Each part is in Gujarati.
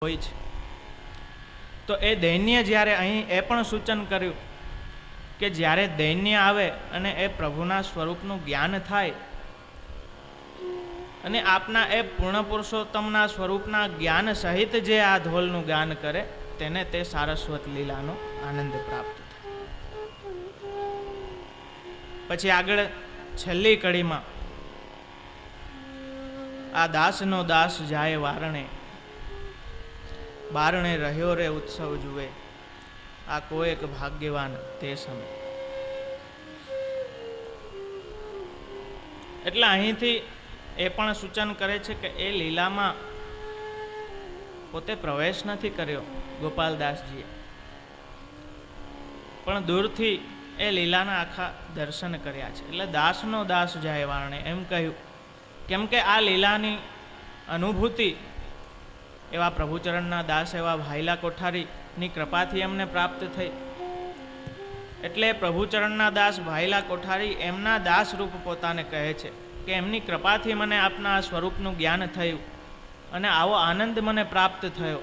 હોય છે। તો એ દૈન્ય જ્યારે અહીં એ પણ સૂચન કર્યું કે જ્યારે દૈન્ય આવે અને એ પ્રભુના સ્વરૂપનું જ્ઞાન થાય અને આપના એ પૂર્ણ પુરુષોત્તમના સ્વરૂપના જ્ઞાન સહિત જે આ ધોલનું ગાન કરે તેને તે સારસ્વત લીલાનો આનંદ પ્રાપ્ત થાય। પછી આગળ છેલ્લી કડીમાં આ દાસનો દાસ જાય વારણે, બારણે રહ્યો રે ઉત્સવ જુએ, આ કોઈક ભાગ્યવાન તે સમય। એટલે અહીંથી એ પણ સૂચન કરે છે કે એ લીલામાં પોતે પ્રવેશ નથી કર્યો ગોપાલદાસજીએ, પણ દૂરથી એ લીલાના આખા દર્શન કર્યા છે। એટલે દાસનો દાસ જાય વારણે એમ કહ્યું, કેમ કે આ લીલાની અનુભૂતિ એવા પ્રભુચરણના દાસ એવા ભાઈલા કોઠારીની કૃપાથી એમને પ્રાપ્ત થઈ। એટલે પ્રભુચરણના દાસ ભાઈલા કોઠારી એમના દાસ રૂપ પોતાને કહે છે કે એમની કૃપાથી મને આપના આ સ્વરૂપનું જ્ઞાન થયું અને આવો આનંદ મને પ્રાપ્ત થયો।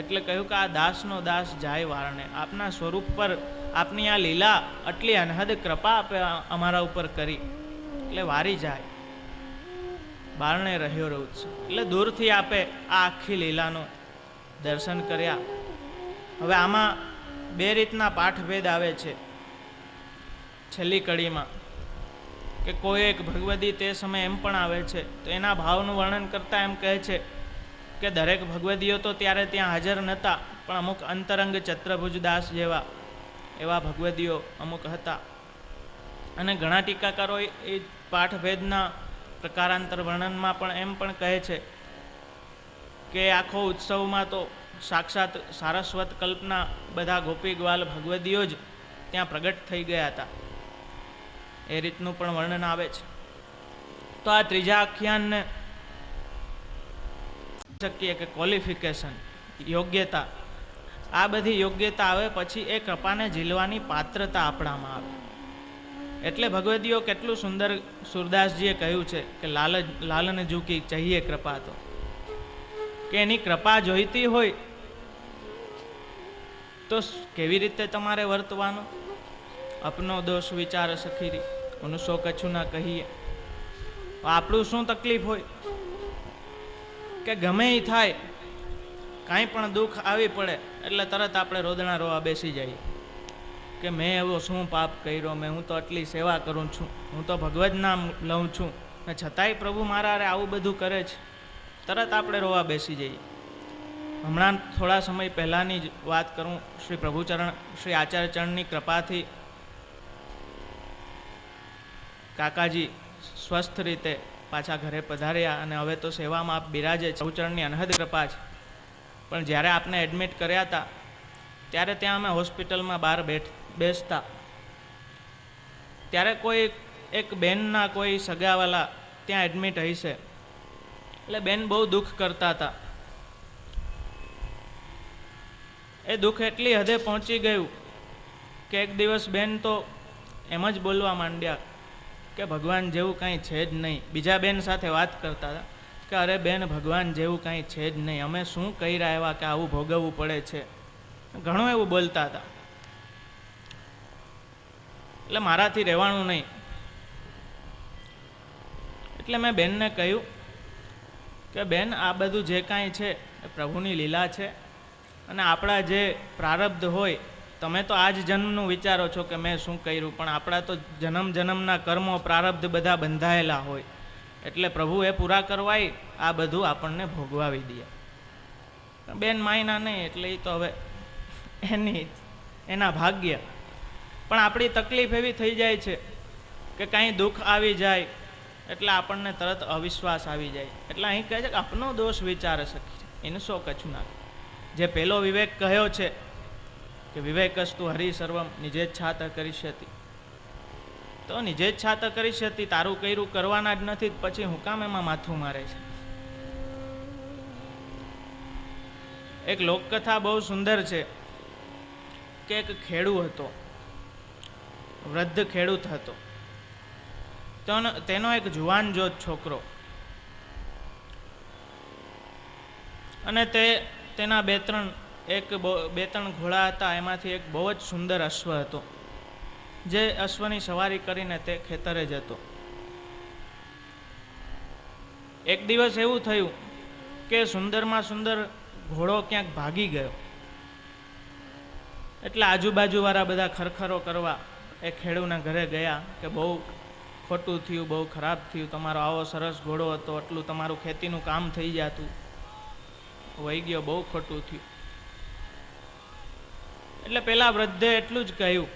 એટલે કહ્યું કે આ દાસનો દાસ જાય વારણે, આપના સ્વરૂપ પર આપની આ લીલા આટલી અનહદ કૃપા આપે અમારા ઉપર કરી એટલે વારી જાય, બારણે રહ્યો રહું છું। એટલે દૂરથી આપે આ આખી લીલાનું દર્શન કર્યા। હવે આમાં બે રીતના પાઠભેદ આવે છે છેલ્લી કડીમાં, કે કોઈ એક ભગવદી તે સમય એમ પણ આવે છે તો એના ભાવનું વર્ણન કરતા એમ કહે છે કે દરેક ભગવદીઓ તો ત્યારે ત્યાં હાજર નહોતા, પણ અમુક અંતરંગ ચત્રભુજદાસ જેવા એવા ભગવદીઓ અમુક હતા। અને ઘણા ટીકાકારો એ પાઠભેદના પ્રકારાંતર વર્ણનમાં પણ એમ પણ કહે છે કે આખો ઉત્સવમાં તો સાક્ષાત સારસ્વત કલ્પના બધા ગોપી ગ્વાલ ભગવદીઓ જ ત્યાં પ્રગટ થઈ ગયા હતા, એ રીતનું પણ વર્ણન આવે છે। તો આ ત્રીજા આખ્યાનને શકીએ કે ક્વોલિફિકેશન, યોગ્યતા, આ બધી યોગ્યતા આવે પછી એ કૃપાને ઝીલવાની પાત્રતા આપણામાં આવે। એટલે ભગવદીઓ કેટલું સુંદર સુરદાસજીએ કહ્યું છે કે લાલન ઝૂકી ચાહીએ કૃપા, તો કે એની કૃપા જોઈતી હોય તો કેવી રીતે તમારે વર્તવાનું? અપનો દોષ વિચાર સખીરી ઉનસો કછું ના કહીએ। આપણું શું તકલીફ હોય કે ગમે એ થાય, કાંઈ પણ દુઃખ આવી પડે એટલે તરત આપણે રોદણા રોવા બેસી જઈએ કે મેં એવો શું પાપ કર્યો, હું તો આટલી સેવા કરું છું, હું તો ભગવદ નામ લઉં છું ને છતાંય પ્રભુ મારા હારે આવું બધું કરે છે, તરત આપણે રોવા બેસી જઈએ। હમણાં થોડા સમય પહેલાંની જ વાત કરું, શ્રી પ્રભુચરણ શ્રી આચાર્યચરણની કૃપાથી કાકાજી સ્વસ્થ રીતે પાછા ઘરે પધાર્યા અને હવે તો સેવામાં આપ બિરાજે, પ્રભુચરણની અનહદ કૃપા છે। પણ જ્યારે આપને એડમિટ કર્યા હતા ત્યારે ત્યાં અમે હોસ્પિટલમાં બહાર બેસતા ત્યારે કોઈ એક બેનના કોઈ સગાવાલા ત્યાં એડમિટ હશે, એટલે બેન બહુ દુઃખ કરતા હતા। એ દુઃખ એટલી હદે પહોંચી ગયું કે એક દિવસ બેન તો એમ જ બોલવા માંડ્યા કે ભગવાન જેવું કાંઈ છે જ નહીં। બીજા બેન સાથે વાત કરતા હતા કે અરે બેન, ભગવાન જેવું કાંઈ છે જ નહીં, અમે શું કર્યા એવા કે આવું ભોગવવું પડે છે, ઘણું એવું બોલતા હતા। એટલે મારાથી રહેવાનું નહીં, એટલે મેં બેનને કહ્યું કે બેન, આ બધું જે કાંઈ છે એ પ્રભુની લીલા છે અને આપણા જે પ્રારબ્ધ હોય, તમે તો આજ જન્મનું વિચારો છો કે મેં શું કર્યું, પણ આપણા તો જન્મ જન્મના કર્મો પ્રારબ્ધ બધા બંધાયેલા હોય, એટલે પ્રભુ એ પૂરા કરવાય આ બધું આપણને ભોગવાવી દે। બેન માયના નહીં, એટલે એ તો હવે એના ભાગ્ય। પણ આપણી તકલીફ એવી થઈ જાય છે કે કાંઈ દુઃખ આવી જાય એટલે આપણને તરત અવિશ્વાસ આવી જાય। એટલે અહીં કહે છે કે આપનો દોષ વિચાર શકી એને સો કછું ના, જે પેલો વિવેક કહ્યો છે કે વિવેકસ્તુ હરિ સર્વમ નિજેચ્છાત કરીષ્યતિ, તો નિજેચ્છાત કરીષ્યતિ, તારું કર્યું કરવાના જ નથી, પછી હું કામ એમાં માથું મારે છે। એક લોકકથા બહુ સુંદર છે કે એક ખેડૂ હતો, વૃદ્ધ ખેડૂત હતો, તેનો એક જુવાન જોત છોકરો, અને તે તેના બે ત્રણ ઘોડા હતા. એમાંથી એક બહુ જ સુંદર અશ્વ હતો, જે અશ્વની સવારી કરીને તે ખેતરે જતો. એક દિવસ એવું થયું કે સુંદરમાં સુંદર ઘોડો ક્યાંક ભાગી ગયો. એટલે આજુબાજુવાળા બધા ખરખરો કરવા એ ખેડૂના ઘરે ગયા કે બહુ ખોટું થયું, બહુ ખરાબ થયું, તમારો આવો સરસ ઘોડો હતો, એટલું તમારું ખેતીનું કામ થઈ જતું, વહી ગયો, બહુ ખોટું થયું. એટલે પેલા વૃદ્ધે એટલું જ કહ્યું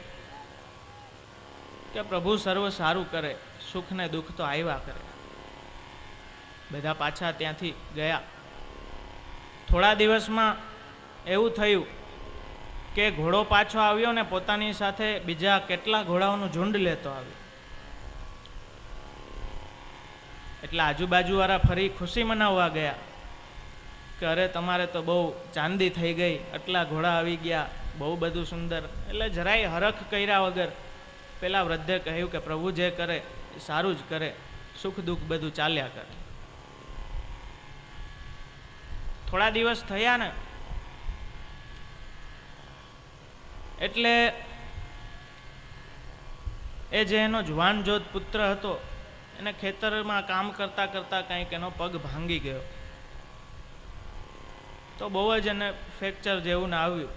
કે પ્રભુ સર્વ સારું કરે, સુખ ને દુઃખ તો આવ્યા કરે. બધા પાછા ત્યાંથી ગયા. થોડા દિવસમાં એવું થયું કે ઘોડો પાછો આવ્યો ને પોતાની સાથે બીજા કેટલા ઘોડાઓનું ઝુંડ લેતો આવ્યો. એટલે આજુબાજુવાળા ફરી ખુશી મનાવવા ગયા કે અરે તમારે તો બહુ ચાંદી થઈ ગઈ, આટલા ઘોડા આવી ગયા, બહુ બધું સુંદર. એટલે જરાય હરખ કર્યા વગર પેલા વૃદ્ધે કહ્યું કે પ્રભુ જે કરે એ સારું જ કરે, સુખ દુઃખ બધું ચાલ્યા કરે. થોડા દિવસ થયા ને એટલે એ જે એનો જવાન જોધ પુત્ર હતો, એને ખેતરમાં કામ કરતા કરતા કંઈક એનો પગ ભાંગી ગયો. તો બહુ જ એને ફ્રેક્ચર જેવું ને આવ્યું.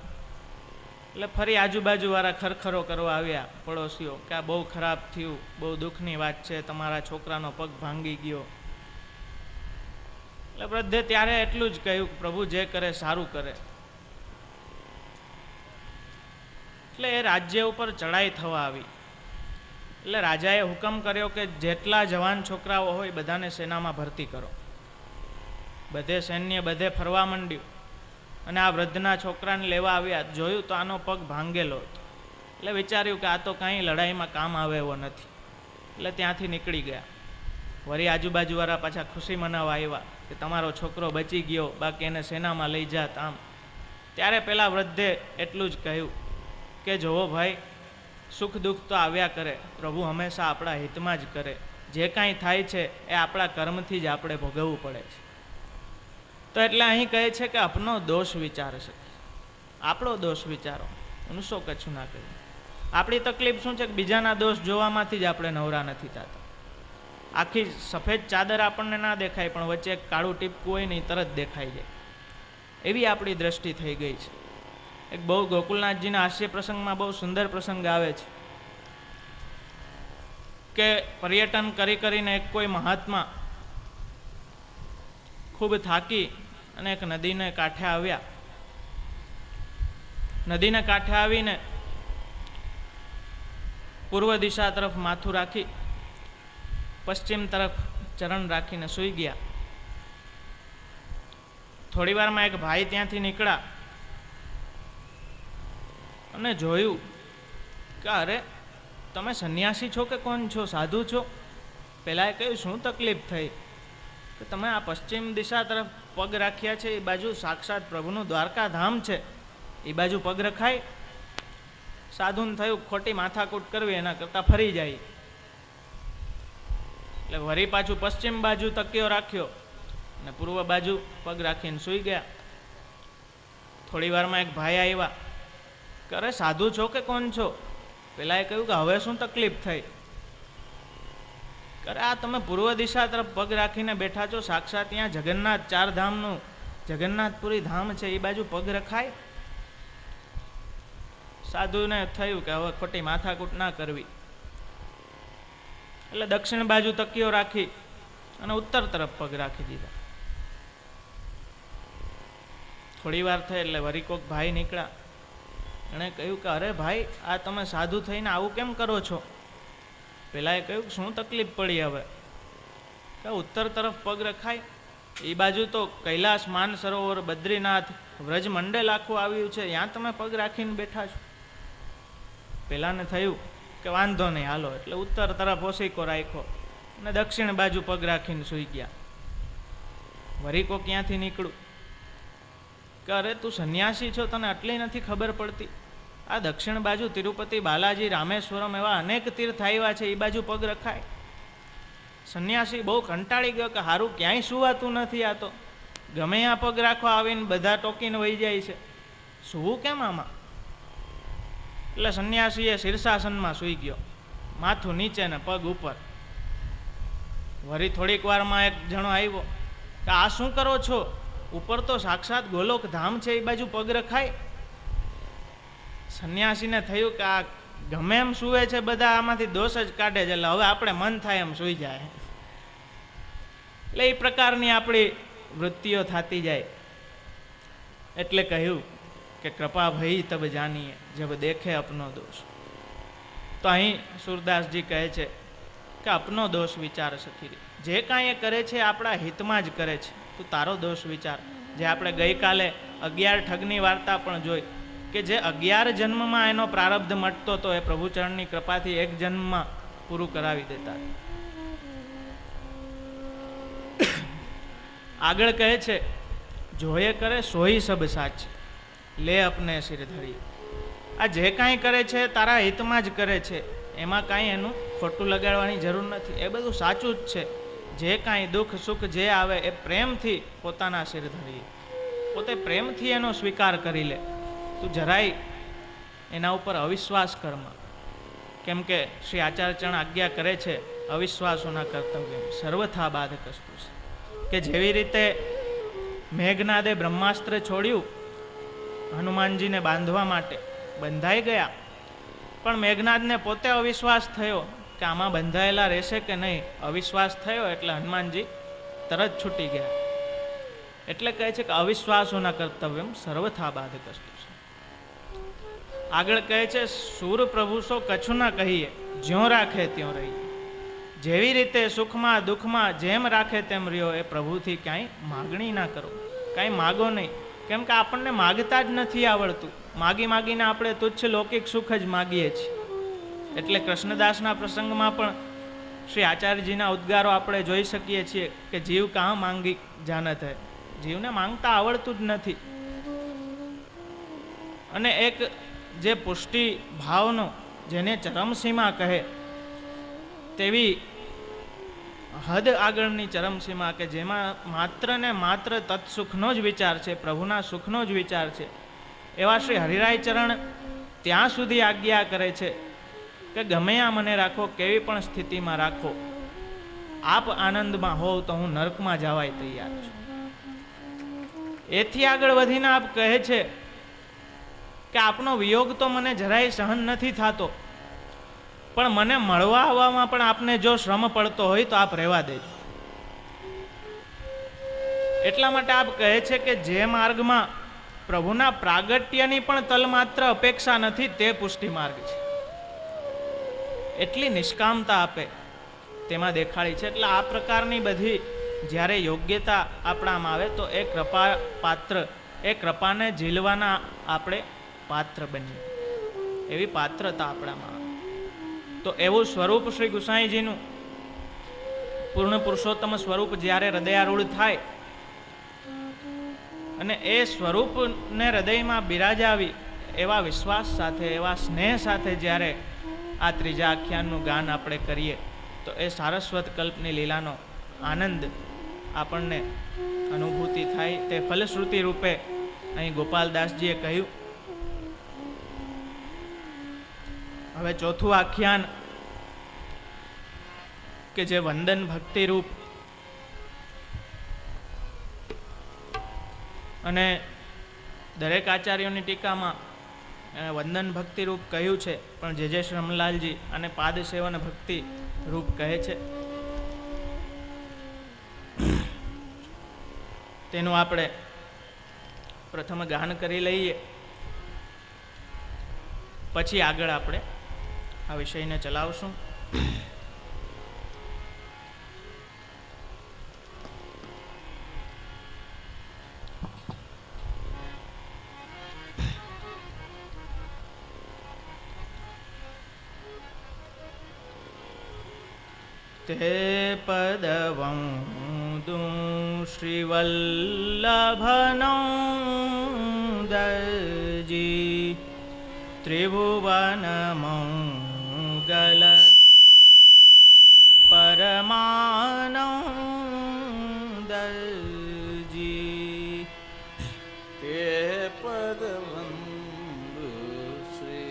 એટલે ફરી આજુબાજુવાળા ખરખરો કરવા આવ્યા પડોશીઓ કે આ બહુ ખરાબ થયું, બહુ દુઃખની વાત છે, તમારા છોકરાનો પગ ભાંગી ગયો. એટલે વૃદ્ધે ત્યારે એટલું જ કહ્યું કે પ્રભુ જે કરે સારું કરે. એટલે એ રાજ્ય ઉપર ચડાઈ થવા આવી. એટલે રાજાએ હુકમ કર્યો કે જેટલા જવાન છોકરાઓ હોય બધાને સેનામાં ભરતી કરો. બધે સૈન્ય બધે ફરવા માંડ્યું અને આ વૃદ્ધના છોકરાને લેવા આવ્યા. જોયું તો આનો પગ ભાંગેલો હતો. એટલે વિચાર્યું કે આ તો કાંઈ લડાઈમાં કામ આવે એવો નથી. એટલે ત્યાંથી નીકળી ગયા. વળી આજુબાજુવાળા પાછા ખુશી મનાવવા આવ્યા કે તમારો છોકરો બચી ગયો, બાકી એને સેનામાં લઈ જાત આમ. ત્યારે પેલા વૃદ્ધે એટલું જ કહ્યું કે જોવો ભાઈ, સુખ દુઃખ તો આવ્યા કરે, પ્રભુ હંમેશા આપણા હિતમાં જ કરે. જે કાંઈ થાય છે એ આપણા કર્મથી જ આપણે ભોગવવું પડે છે. તો એટલે અહીં કહે છે કે આપનો દોષ વિચાર શકે, આપણો દોષ વિચારો, ઊંસો કચ્છું ના કર્યું. આપણી તકલીફ શું છે કે બીજાના દોષ જોવામાંથી જ આપણે નવરા નથી થતા. આખી સફેદ ચાદર આપણને ના દેખાય, પણ વચ્ચે એક કાળું ટીપકું હોય ને તરત દેખાઈ જાય, એવી આપણી દ્રષ્ટિ થઈ ગઈ છે. એક બહુ ગોકુલનાથજીના હાસ્ય પ્રસંગમાં બહુ સુંદર પ્રસંગ આવે છે કે પર્યટન કરીને એક કોઈ મહાત્મા ખૂબ થાકી અને એક નદીને કાંઠે આવ્યા. નદીને કાંઠે આવીને પૂર્વ દિશા તરફ માથું રાખી પશ્ચિમ તરફ ચરણ રાખીને સૂઈ ગયા. થોડી વારમાં એક ભાઈ ત્યાંથી નીકળ્યા અને જોયું કે અરે તમે સંન્યાસી છો કે કોણ છો, સાધુ છો? પહેલાં એ કહ્યું શું તકલીફ થઈ કે તમે આ પશ્ચિમ દિશા તરફ પગ રાખ્યા છે, એ બાજુ સાક્ષાત પ્રભુનું દ્વારકા ધામ છે, એ બાજુ પગ રખાય? સાધુને થયું ખોટી માથાકૂટ કરવી એના કરતાં ફરી જાય. એટલે વળી પાછું પશ્ચિમ બાજુ તકિયો રાખ્યો અને પૂર્વ બાજુ પગ રાખીને સૂઈ ગયા. થોડી વારમાં એક ભાઈ આવ્યા કે અરે સાધુ છો કે કોણ છો? પેલા એ કહ્યું કે હવે શું તકલીફ થઈ? અરે આ તમે પૂર્વ દિશા તરફ પગ રાખીને બેઠા છો, સાક્ષાત ત્યાં જગન્નાથ ચાર ધામનું જગન્નાથપુરી ધામ છે, એ બાજુ પગ રખાય? સાધુને થયું કે હવે ખોટી માથાકૂટ ના કરવી. એટલે દક્ષિણ બાજુ તકિયો રાખી અને ઉત્તર તરફ પગ રાખી દીધા. થોડી વાર થઈ એટલે વળી કોક ભાઈ નીકળ્યા. એણે કહ્યું કે અરે ભાઈ, આ તમે સાધુ થઈને આવું કેમ કરો છો? પેલા એ કહ્યું શું તકલીફ પડી હવે? કે ઉત્તર તરફ પગ રખાય, એ બાજુ તો કૈલાસ, માન સરોવર, બદ્રીનાથ, વ્રજ મંડળ આખું આવ્યું છે, ત્યાં તમે પગ રાખીને બેઠા છો. પેલાને થયું કે વાંધો નહીં હાલો, એટલે ઉત્તર તરફ ઓશીકો રાખ્યો અને દક્ષિણ બાજુ પગ રાખીને સૂઈ ગયા. વરી કોક ક્યાંથી નીકળું કે અરે તું સંન્યાસી છો, તને આટલી નથી ખબર પડતી? આ દક્ષિણ બાજુ તિરુપતિ, બાલાજી, રામેશ્વરમ એવા અનેક તીર્થ આવ્યા છે, એ બાજુ પગ રખાય. સંન્યાસી બહુ કંટાળી ગયો કે હારું ક્યાંય સુવાતું નથી, આ તો ગમે આ પગ રાખવા આવીને બધા ટોકીને વહી જાય છે, સૂવું કેમ આમાં? એટલે સંન્યાસીએ શીર્ષાસનમાં સૂઈ ગયો, માથું નીચે ને પગ ઉપર. વળી થોડીક વારમાં એક જણો આવ્યો કે આ શું કરો છો? ઉપર તો સાક્ષાત ગોલોક ધામ છે, એ બાજુ પગ રખાય. સંન્યાસીને થયું કે આ ગમે એમ સૂવે છે, બધા આમાંથી દોષ જ કાઢે છે, એટલે હવે આપણે મન થાય એમ સૂઈ જાય. એટલે એ પ્રકારની આપણી વૃત્તિઓ થતી જાય. એટલે કહ્યું કે કૃપા ભઈ તબ જાનીએ જબ દેખે અપનો દોષ. તો અહીં સુરદાસજી કહે છે કે અપનો દોષ વિચાર સખી, જે કાંઈ એ કરે છે આપણા હિતમાં જ કરે છે, તું તારો દોષ વિચાર. જે આપણે ગઈકાલે 11 ઠગની વાર્તા પણ જોઈ કે જે 11 જન્મમાં એનો પ્રારબ્ધ મટતો તો એ પ્રભુચરણની કૃપાથી 1 જન્મમાં પૂરું કરાવી દેતા. આગળ કહે છે જોયે કરે સોઈ સબ સાચ લે અપને સિર ધરી. આ જે કાંઈ કરે છે તારા હિતમાં જ કરે છે, એમાં કાંઈ એનું ખોટું લગાડવાની જરૂર નથી, એ બધું સાચું જ છે. જે કાંઈ દુઃખ સુખ જે આવે એ પ્રેમથી પોતાના સિર ધરી, પોતે પ્રેમથી એનો સ્વીકાર કરી લે. તું જરાય એના ઉપર અવિશ્વાસ કરમાં. કેમ કે શ્રી આચાર્યચરણ આજ્ઞા કરે છે અવિશ્વાસોના કર્તવ્ય સર્વથા બાધકસ્તુ છે, કે જેવી રીતે મેઘનાદે બ્રહ્માસ્ત્ર છોડ્યું હનુમાનજીને બાંધવા માટે, બંધાઈ ગયા, પણ મેઘનાદને પોતે અવિશ્વાસ થયો કે આમાં બંધાયેલા રહેશે કે નહીં. અવિશ્વાસ થયો એટલે હનુમાનજી તરત છૂટી ગયા. એટલે કહે છે કે અવિશ્વાસોના કર્તવ્યમ સર્વથા બાધકસ્તુ છે. આગળ કહે છે સૂર પ્રભુ સો કછું ના કહીએ, જ્યો રાખે ત્યો રહી. જેવી રીતે સુખમાં દુઃખમાં જેમ રાખે તેમ રહ્યો, એ પ્રભુથી ક્યાંય માગણી ના કરો, કાંઈ માગો નહીં. કેમ કે આપણને માગતા જ નથી આવડતું. માગી માગીને આપણે તુચ્છ લૌકિક સુખ જ માગીએ છીએ. એટલે કૃષ્ણદાસના પ્રસંગમાં પણ શ્રી આચાર્યજીના ઉદ્ગારો આપણે જોઈ શકીએ છીએ કે જીવ કાં માંગી જાનત હૈ. જીવને માંગતા આવડતું જ નથી. અને એક જે પુષ્ટિ ભાવનો, જેને ચરમસીમા કહે તેવી હદ આગળની ચરમસીમા, કે જેમાં માત્ર ને માત્ર તત્સુખનો જ વિચાર છે, પ્રભુના સુખનો જ વિચાર છે, એવા શ્રી હરિરાય ચરણ ત્યાં સુધી આજ્ઞા કરે છે કે ગમે આ મને રાખો, કેવી પણ સ્થિતિમાં રાખો, આપ આનંદમાં હોવ તો હું નરકમાં જવાય તૈયાર છું. એથી આગળ વધીને આપ કહે છે કે આપનો વિયોગ તો મને જરાય સહન નથી થતો, પણ મને મળવા આવવામાં પણ આપને જો શ્રમ પડતો હોય તો આપ રહેવા દેજો. એટલા માટે આપ કહે છે કે જે માર્ગમાં પ્રભુના પ્રાગટ્યની પણ તલમાત્ર અપેક્ષા નથી તે પુષ્ટિ માર્ગ છે. એટલી નિષ્કામતા આપે તેમાં દેખાડી છે. એટલે આ પ્રકારની બધી જ્યારે યોગ્યતા આપણામાં આવે તો એ કૃપા પાત્ર, એ કૃપાને ઝીલવાના આપણે પાત્ર બનીએ, એવી પાત્રતા આપણામાં આવે. તો એવું સ્વરૂપ શ્રી ગુસાઈજીનું પૂર્ણ પુરુષોત્તમ સ્વરૂપ જ્યારે હૃદયારૂઢ થાય અને એ સ્વરૂપને હૃદયમાં બિરાજાવી એવા વિશ્વાસ સાથે, એવા સ્નેહ સાથે જ્યારે આ ત્રીજા આખ્યાનનું ગાન આપણે કરીએ તો એ સારસ્વત કલ્પની લીલાનો આનંદ આપણને અનુભૂતિ થાય. તે ફલશ્રુતિ રૂપે અહીં ગોપાલદાસજીએ કહ્યું. હવે ચોથું આખ્યાન કે જે વંદન ભક્તિ રૂપ અને દરેક આચાર્યોની ટીકામાં વંદન ભક્તિ રૂપ કહ્યું છે, પણ જે શ્રમલાલજી અને પાદ સેવન ભક્તિ રૂપ કહે છે. તેનું આપણે પ્રથમ ગાન કરી લઈએ, પછી આગળ આપણે આ વિષયને ચલાવશું. તે પદવંદુ શ્રીવલ્લભનૌદજી ત્રિભુવનમંગલ પરમાનંદજી पदबंधु श्री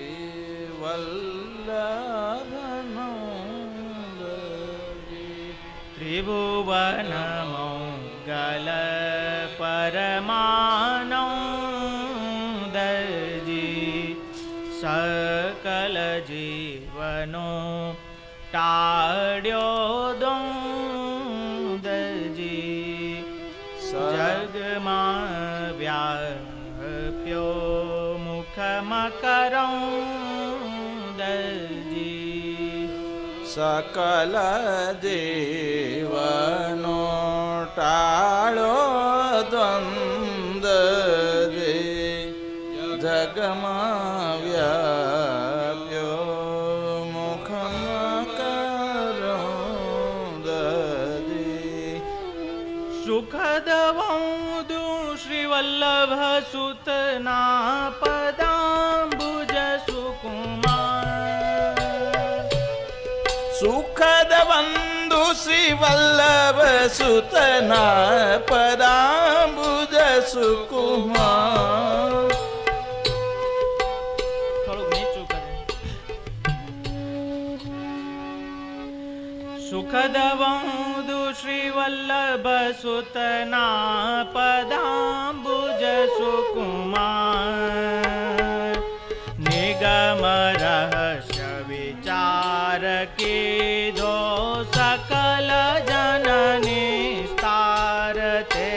वल्लभनंदजी त्रिभुवन मंगल परमानंदजी सकल जीवनो टाड्यो दजी जगमा व्याप्यो मुखमकरंदजी सकल जीवनो टाळो द्वंद्वजी जगमा व्याप्यो मुखमकरंदजी सुखदवंदु श्रीवल्लभ सुतना पदाम्बुज सुकुमार सुखदवंदु श्रीवल्लभ सुतना पदाम्बुज सुकुमार થોડુંક નીચું કરે સુખદવંદુ શ્રીવલ્લભ સુતના પદામ્બુજ સુકુમાર નિગમ રહસ્ય વિચાર કીધો સકલ જનની સ્તાર તે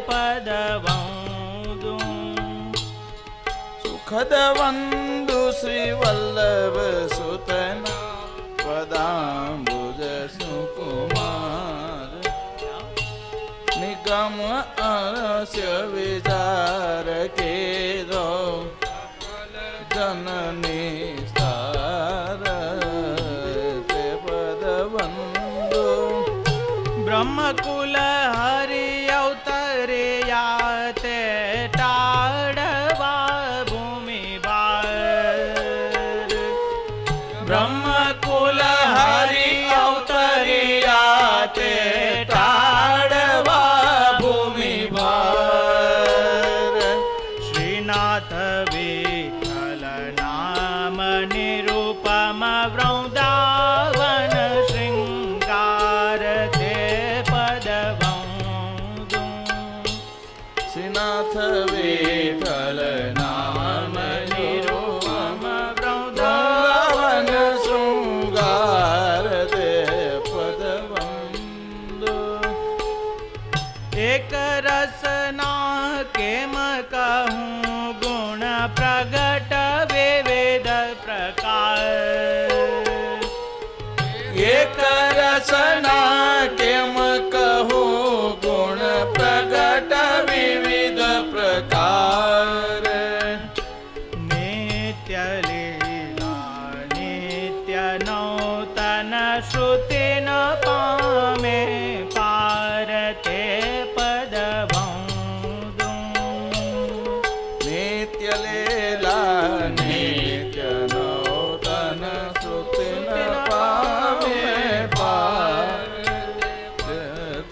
પદવંદુ सुखदवंदु श्रीवल्लभ सुतना पदाम्बुज सुकुमार निगम अरस्य विचार के दो जननी स्तार ते पदबंधु ब्रह्मकुल हरि अवतरिया ते टाड़वा भूमि बार ब्रह्मकुल हरि अवतरिया ते टाड़वा भूमि बार श्रीनाथ विठल नाम निरूपम वृंदावन श्रृंगार ते पदवंदु श्रीनाथ विठल नाम निरूपम वृंदावन शृंगार ते पदबंधु एक रसना केम कहूँ गुण प्रगट विविध प्रकार एक रसना केम कहूँ गुण प्रगट विविध प्रकार नित्य लीला नित्य नौतन श्रुति न पामे पार ते पदवंदु नित्य लीला नित्य नौतन श्रुति न पामे पार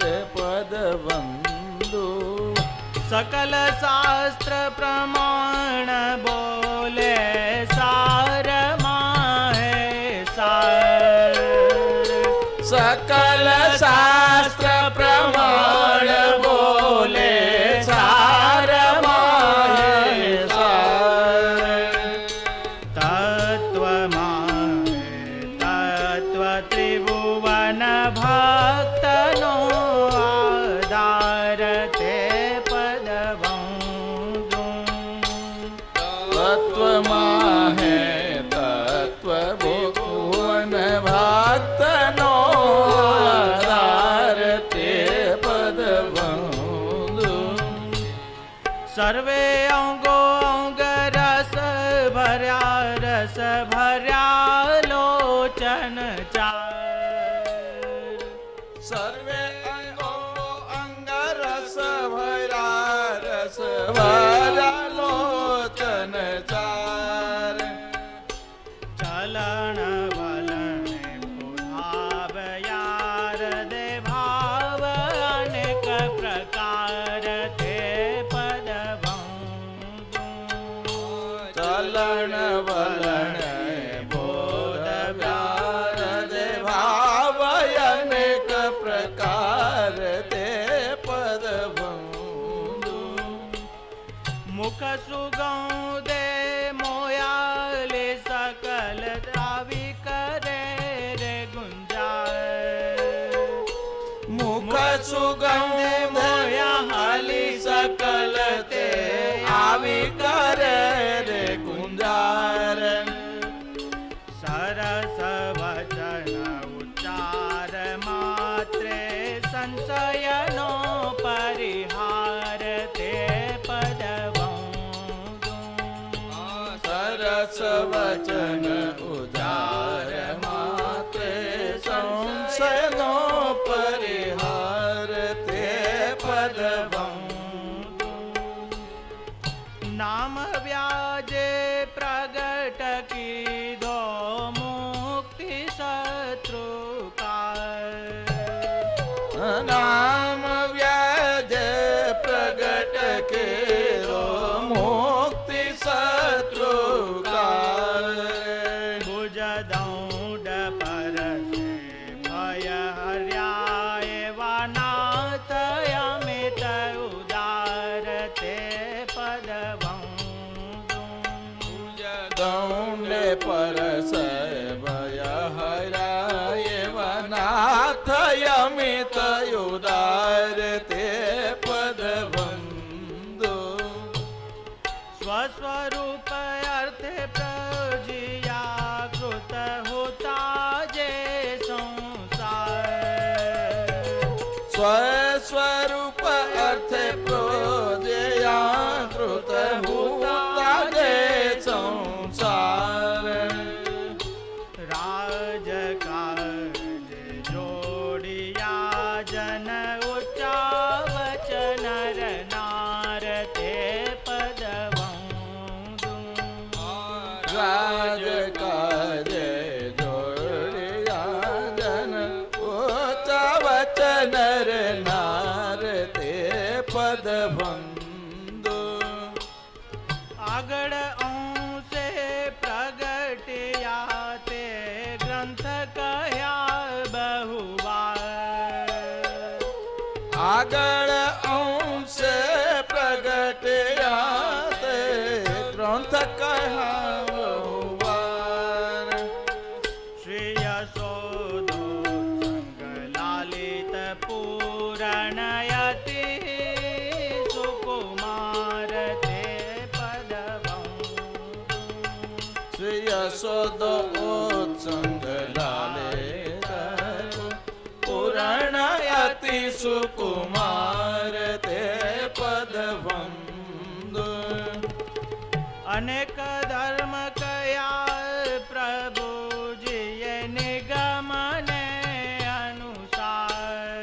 ते पदबंधु सकल शास्त्र प्रमाण बोले सार माहे सार सकल शास्त्र प्रमाण बोले सार माहे सार तत्व माहे तत्व त्रिभुवन भक्त नो आधार ते पदवंदु तत्व माहे तत्व भुवन भक्त नो आधार ते पदबंधु सर्वे अंगो अंग रस भर्या लोचन चार सर्वे अंगो अंग रस भरा लोचन चार चलन बलन भाव यार दे भाव अनेक प्रकार ते पदवंदु चलन वलन बोध व्यार दे भाव अनेक प्रकार ते पद बंधु मुख सुगंधे मोयाले सकल द्रावी करे रे गुंजाय मुख सुगंधे मोया हाली सकल ते आवी करे रे गुंजार सरस वचन उच्चार मात्रे संशयनो परिहार ते पद सरस वचन उदार मात्रे संशयनो परिहार ते पद नाम व्याजे प्रगट की दो मुक्ति शत्रु का नाम व्याज प्रगट के रो मुक्ति शत्रु का भुज दौड पर से भय हर्याय वानाथ अमित उदार ते पद दौंड परस भय हराय वनाथ अमित उदार ते पद बंधु स्वस्वरूप अर्थ प्रजिया कृत होता जे संसार स्वस्वरूप अर्थ प्रोजया कृत होता जे संसार राज कार्य जोड़िया जन उच्चा वचन नार ते पद राज कार्य जोड़िया जन उच्चा वचन नार ते पद बंधु આગળ અંશે પ્રગટ્યા તે ગ્રંથ કહ્યા બહુવાર આગળ અંશ પ્રગટ્યા તે ગ્રંથ કહા બહુવાર શ્રી યશોદો સંગ લાલિત પૂરણયતિ સુકુમાર તે પદ શ્રી યશોદ ઉત્સંગ લાલે પુરાણ અતિ સુકુમાર તે પદ વંદુ અનેક ધર્મ કયા પ્રભુજીએ નિગમને અનુસાર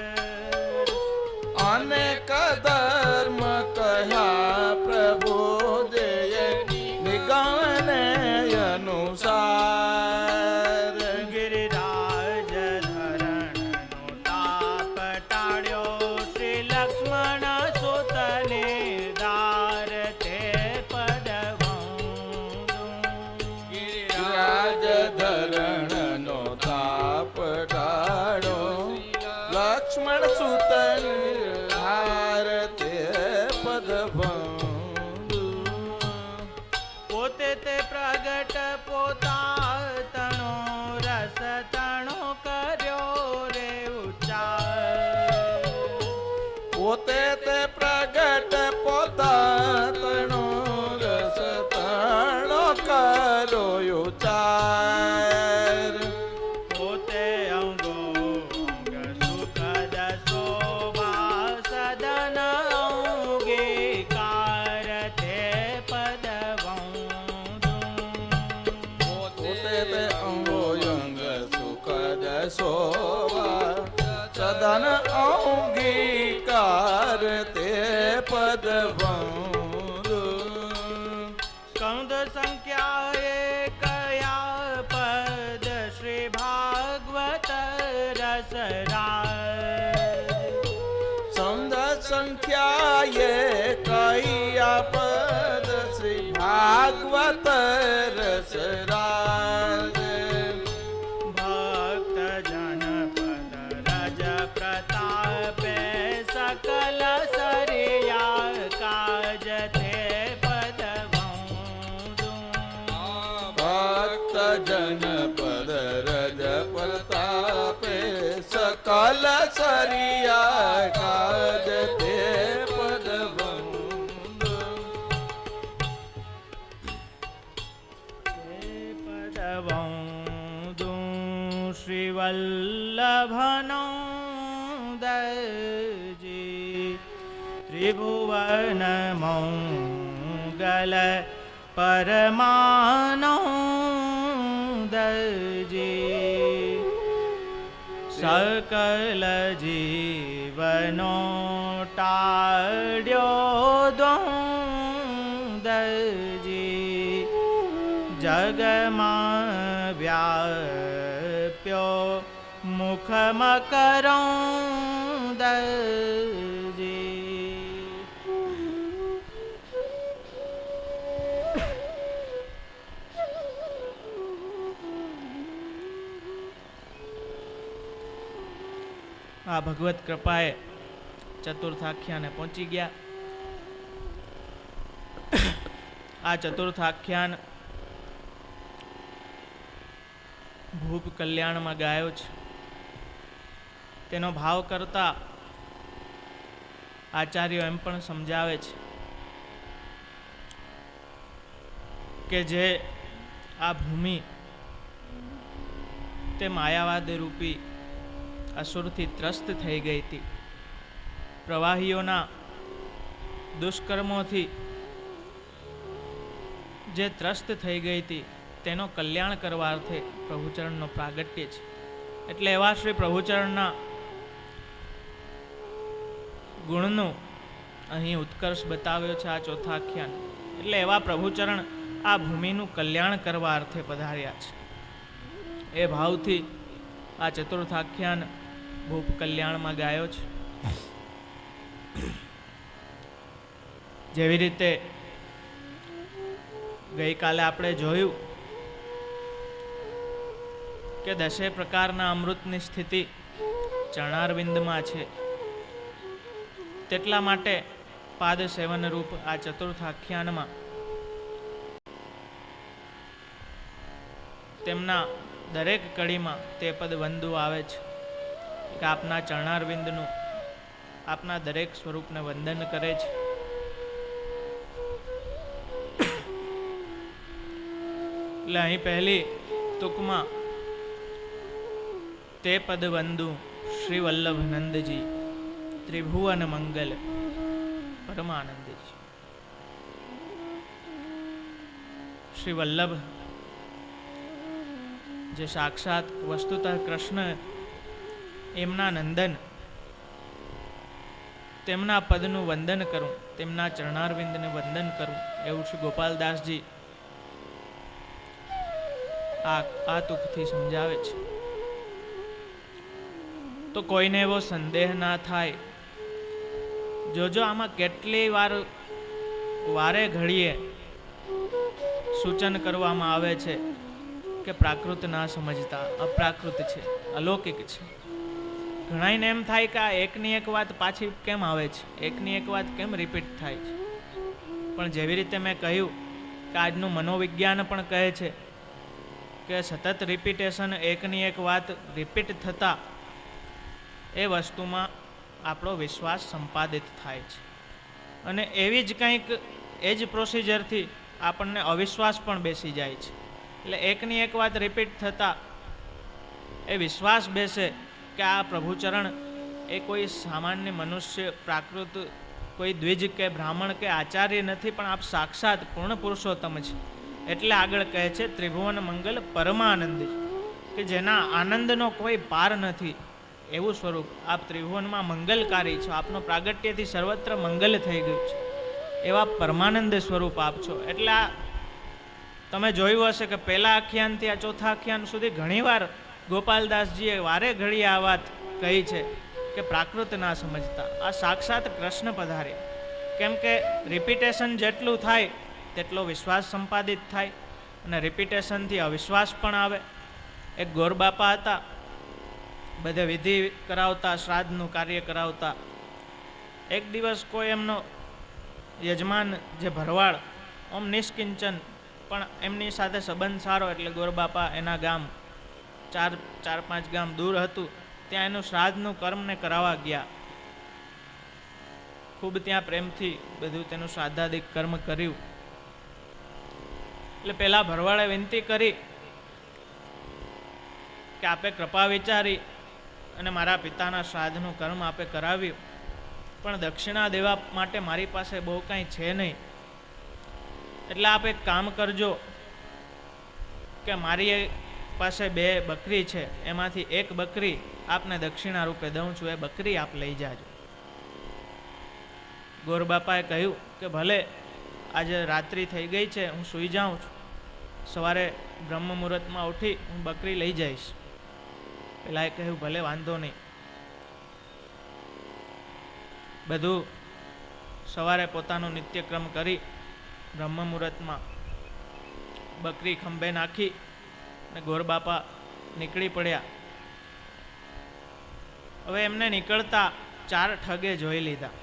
અનેક ધર્મ કહ્યા પ્રભુ જય નિગમને અનુસાર ગિરિરાજ ધરણનો તાપ ટાળ્યો શ્રી લક્ષ્મણ સુતને દાર તે પદ રાજ ધરણનો તાપ ટાળો લક્ષ્મણ સુતન હાર તે પદ પોતે તે પ્રગટ પોતા તણો રસ તણો કર્યો રે ઉચ્ચાર પોતે તે પ્રગટ પોતાનો રસ તાણો કરો ઉચાર પોતે અંગો અંગ સુખદ શોભા સદન અંગીકાર તે પદ પોતે તે અંગોયંગ સુખદ શોભા સદન અંગીકાર તે પદ સ્કંદ સંખ્યાએ કયા પદ શ્રી ભાગવત રસરાજ સંખ્યાએ કયા પદ શ્રી ભાગ ભાગવત રસરાજ ભક્ત જન પદ રજ પ્રતાપે સકલ સરિયા કાજ તે પદ ભક્ત જન પદ રજ પ્રતાપે સકલ સરિયા કાજ તે પદ શ્રી વલ્લભનો દજી ત્રિભુવન મંગલ પરમાનો દજી સકલ જીવનો ટાળ્યો દજી જગમાં વ્યાપ્યો મુખ મકરંદજી આ ભગવત કૃપાએ ચતુર્થાખ્યાને પહોંચી ગયા. આ ચતુર્થાખ્યાન ભૂપ કલ્યાણમાં ગાયો છે. તેનો ભાવ કરતા આચાર્યો એમ પણ સમજાવે છે કે જે આ ભૂમિ તે માયાવાદ રૂપી અસુરથી ત્રસ્ત થઈ ગઈ હતી. પ્રવાહીઓના દુષ્કર્મોથી જે ત્રસ્ત થઈ ગઈ હતી તેનો કલ્યાણ કરવા અર્થે પ્રભુચરણનો પ્રાગટ્ય છે. એટલે એવા શ્રી પ્રભુચરણના ગુણનું અહીં ઉત્કર્ષ બતાવ્યો છે આ ચોથાખ્યાન. એટલે એવા પ્રભુચરણ આ ભૂમિનું કલ્યાણ કરવા અર્થે પધાર્યા છે. એ ભાવથી આ ચતુર્થાખ્યાન ભૂપ કલ્યાણમાં ગાયો છે. જેવી રીતે ગઈકાલે આપણે જોયું કે 10 પ્રકારના અમૃતની સ્થિતિ ચરણારવિંદમાં છે. તેટલા માટે પાદ સેવન રૂપ આ ચતુર્થાખ્યાનમાં તેમના દરેક કડીમાં તે પદ વંદુ આવે છે કે આપના ચરણારવિંદનું આપના દરેક સ્વરૂપને વંદન કરે છે. એટલે અહીં પહેલી ટૂંકમાં તે પદ વંદુ શ્રી વલ્લભ નંદજી ત્રિભુવન મંગલ પરમાનંદજી. શ્રી વલ્લભ જે સાક્ષાત વસ્તુતઃ કૃષ્ણ એમના નંદન, તેમના પદનું વંદન કરું, તેમના ચરણારવિંદને વંદન કરું એવું શ્રી ગોપાલદાસજી આ તુકથી સમજાવે છે. તો કોઈને એવો સંદેહ ના થાય. જોજો આમાં કેટલી વારે ઘડીએ સૂચન કરવામાં આવે છે કે પ્રાકૃત ના સમજતા, અપ્રાકૃત છે, અલૌકિક છે. ઘણાઈને એમ થાય કે આ એકની એક વાત પાછી કેમ આવે છે, એકની એક વાત કેમ રિપીટ થાય છે. પણ જેવી રીતે મેં કહ્યું કે આજનું મનોવિજ્ઞાન પણ કહે છે કે સતત રિપીટેશન, એકની એક વાત રિપીટ થતાં એ વસ્તુમાં આપણો વિશ્વાસ સંપાદિત થાય છે. અને એવી જ કંઈક એ જ પ્રોસિજરથી આપણને અવિશ્વાસ પણ બેસી જાય છે. એટલે એકની એક વાત રિપીટ થતાં એ વિશ્વાસ બેસે કે આ પ્રભુચરણ એ કોઈ સામાન્ય મનુષ્ય, પ્રાકૃત, કોઈ દ્વિજ કે બ્રાહ્મણ કે આચાર્ય નથી, પણ આપ સાક્ષાત પૂર્ણ પુરુષોત્તમ છે. એટલે આગળ કહે છે ત્રિભુવન મંગલ પરમાનંદી, કે જેના આનંદનો કોઈ પાર નથી એવું સ્વરૂપ આપ ત્રિભુવનમાં મંગલકારી છો. આપનો પ્રાગટ્યથી સર્વત્ર મંગલ થઈ ગયું છે એવા પરમાનંદ સ્વરૂપ આપ છો. એટલે આ તમે જોયું હશે કે પહેલા આખ્યાનથી આ ચોથા આખ્યાન સુધી ઘણીવાર ગોપાલદાસજીએ વારે ઘડી આ વાત કહી છે કે પ્રાકૃત ના સમજતા. આ સાક્ષાત કૃષ્ણ પધાર્યા. કેમ કે રિપીટેશન જેટલું થાય તેટલો વિશ્વાસ સંપાદિત થાય અને રિપીટેશનથી અવિશ્વાસ પણ આવે. એક ગોરબાપા હતા, બધે વિધિ કરાવતા, શ્રાદ્ધનું કાર્ય કરાવતા. એક દિવસ કોઈ એમનો યજમાન જે ભરવાડ ઓમ નિષ્કિંચન પણ એમની સાથે સંબંધ સારો, એટલે ગોરબાપા એના ગામ ચાર પાંચ ગામ દૂર હતું, ત્યાં એનું શ્રાદ્ધનું કર્મને કરાવવા ગયા. ખૂબ ત્યાં પ્રેમથી બધું તેનું શ્રાદ્ધાદિક કર્મ કર્યું. એટલે પેલા ભરવાડે વિનંતી કરી કે આપે કૃપા વિચારી અને મારા પિતાના શ્રાદ્ધનું કર્મ આપે કરાવ્યું, પણ દક્ષિણા દેવા માટે મારી પાસે બહુ કાંઈ છે નહીં, એટલે આપ એક કામ કરજો કે મારી પાસે 2 બકરી છે, એમાંથી એક બકરી આપને દક્ષિણા રૂપે દઉં છું, એ બકરી આપ લઈ જાજો. ગોરબાપાએ કહ્યું કે ભલે, આજે રાત્રિ થઈ ગઈ છે, હું સૂઈ જાઉં છું, સવારે બ્રહ્મ મુહૂર્તમાં ઉઠી હું બકરી લઈ જઈશ. પેલાએ કહ્યું ભલે, વાંધો નહીં. બધું સવારે પોતાનો નિત્યક્રમ કરી બ્રહ્મ મુહૂર્તમાં બકરી ખંભે નાખી અને ગોરબાપા નીકળી પડ્યા. હવે એમને નીકળતા 4 ઠગે જોઈ લીધા.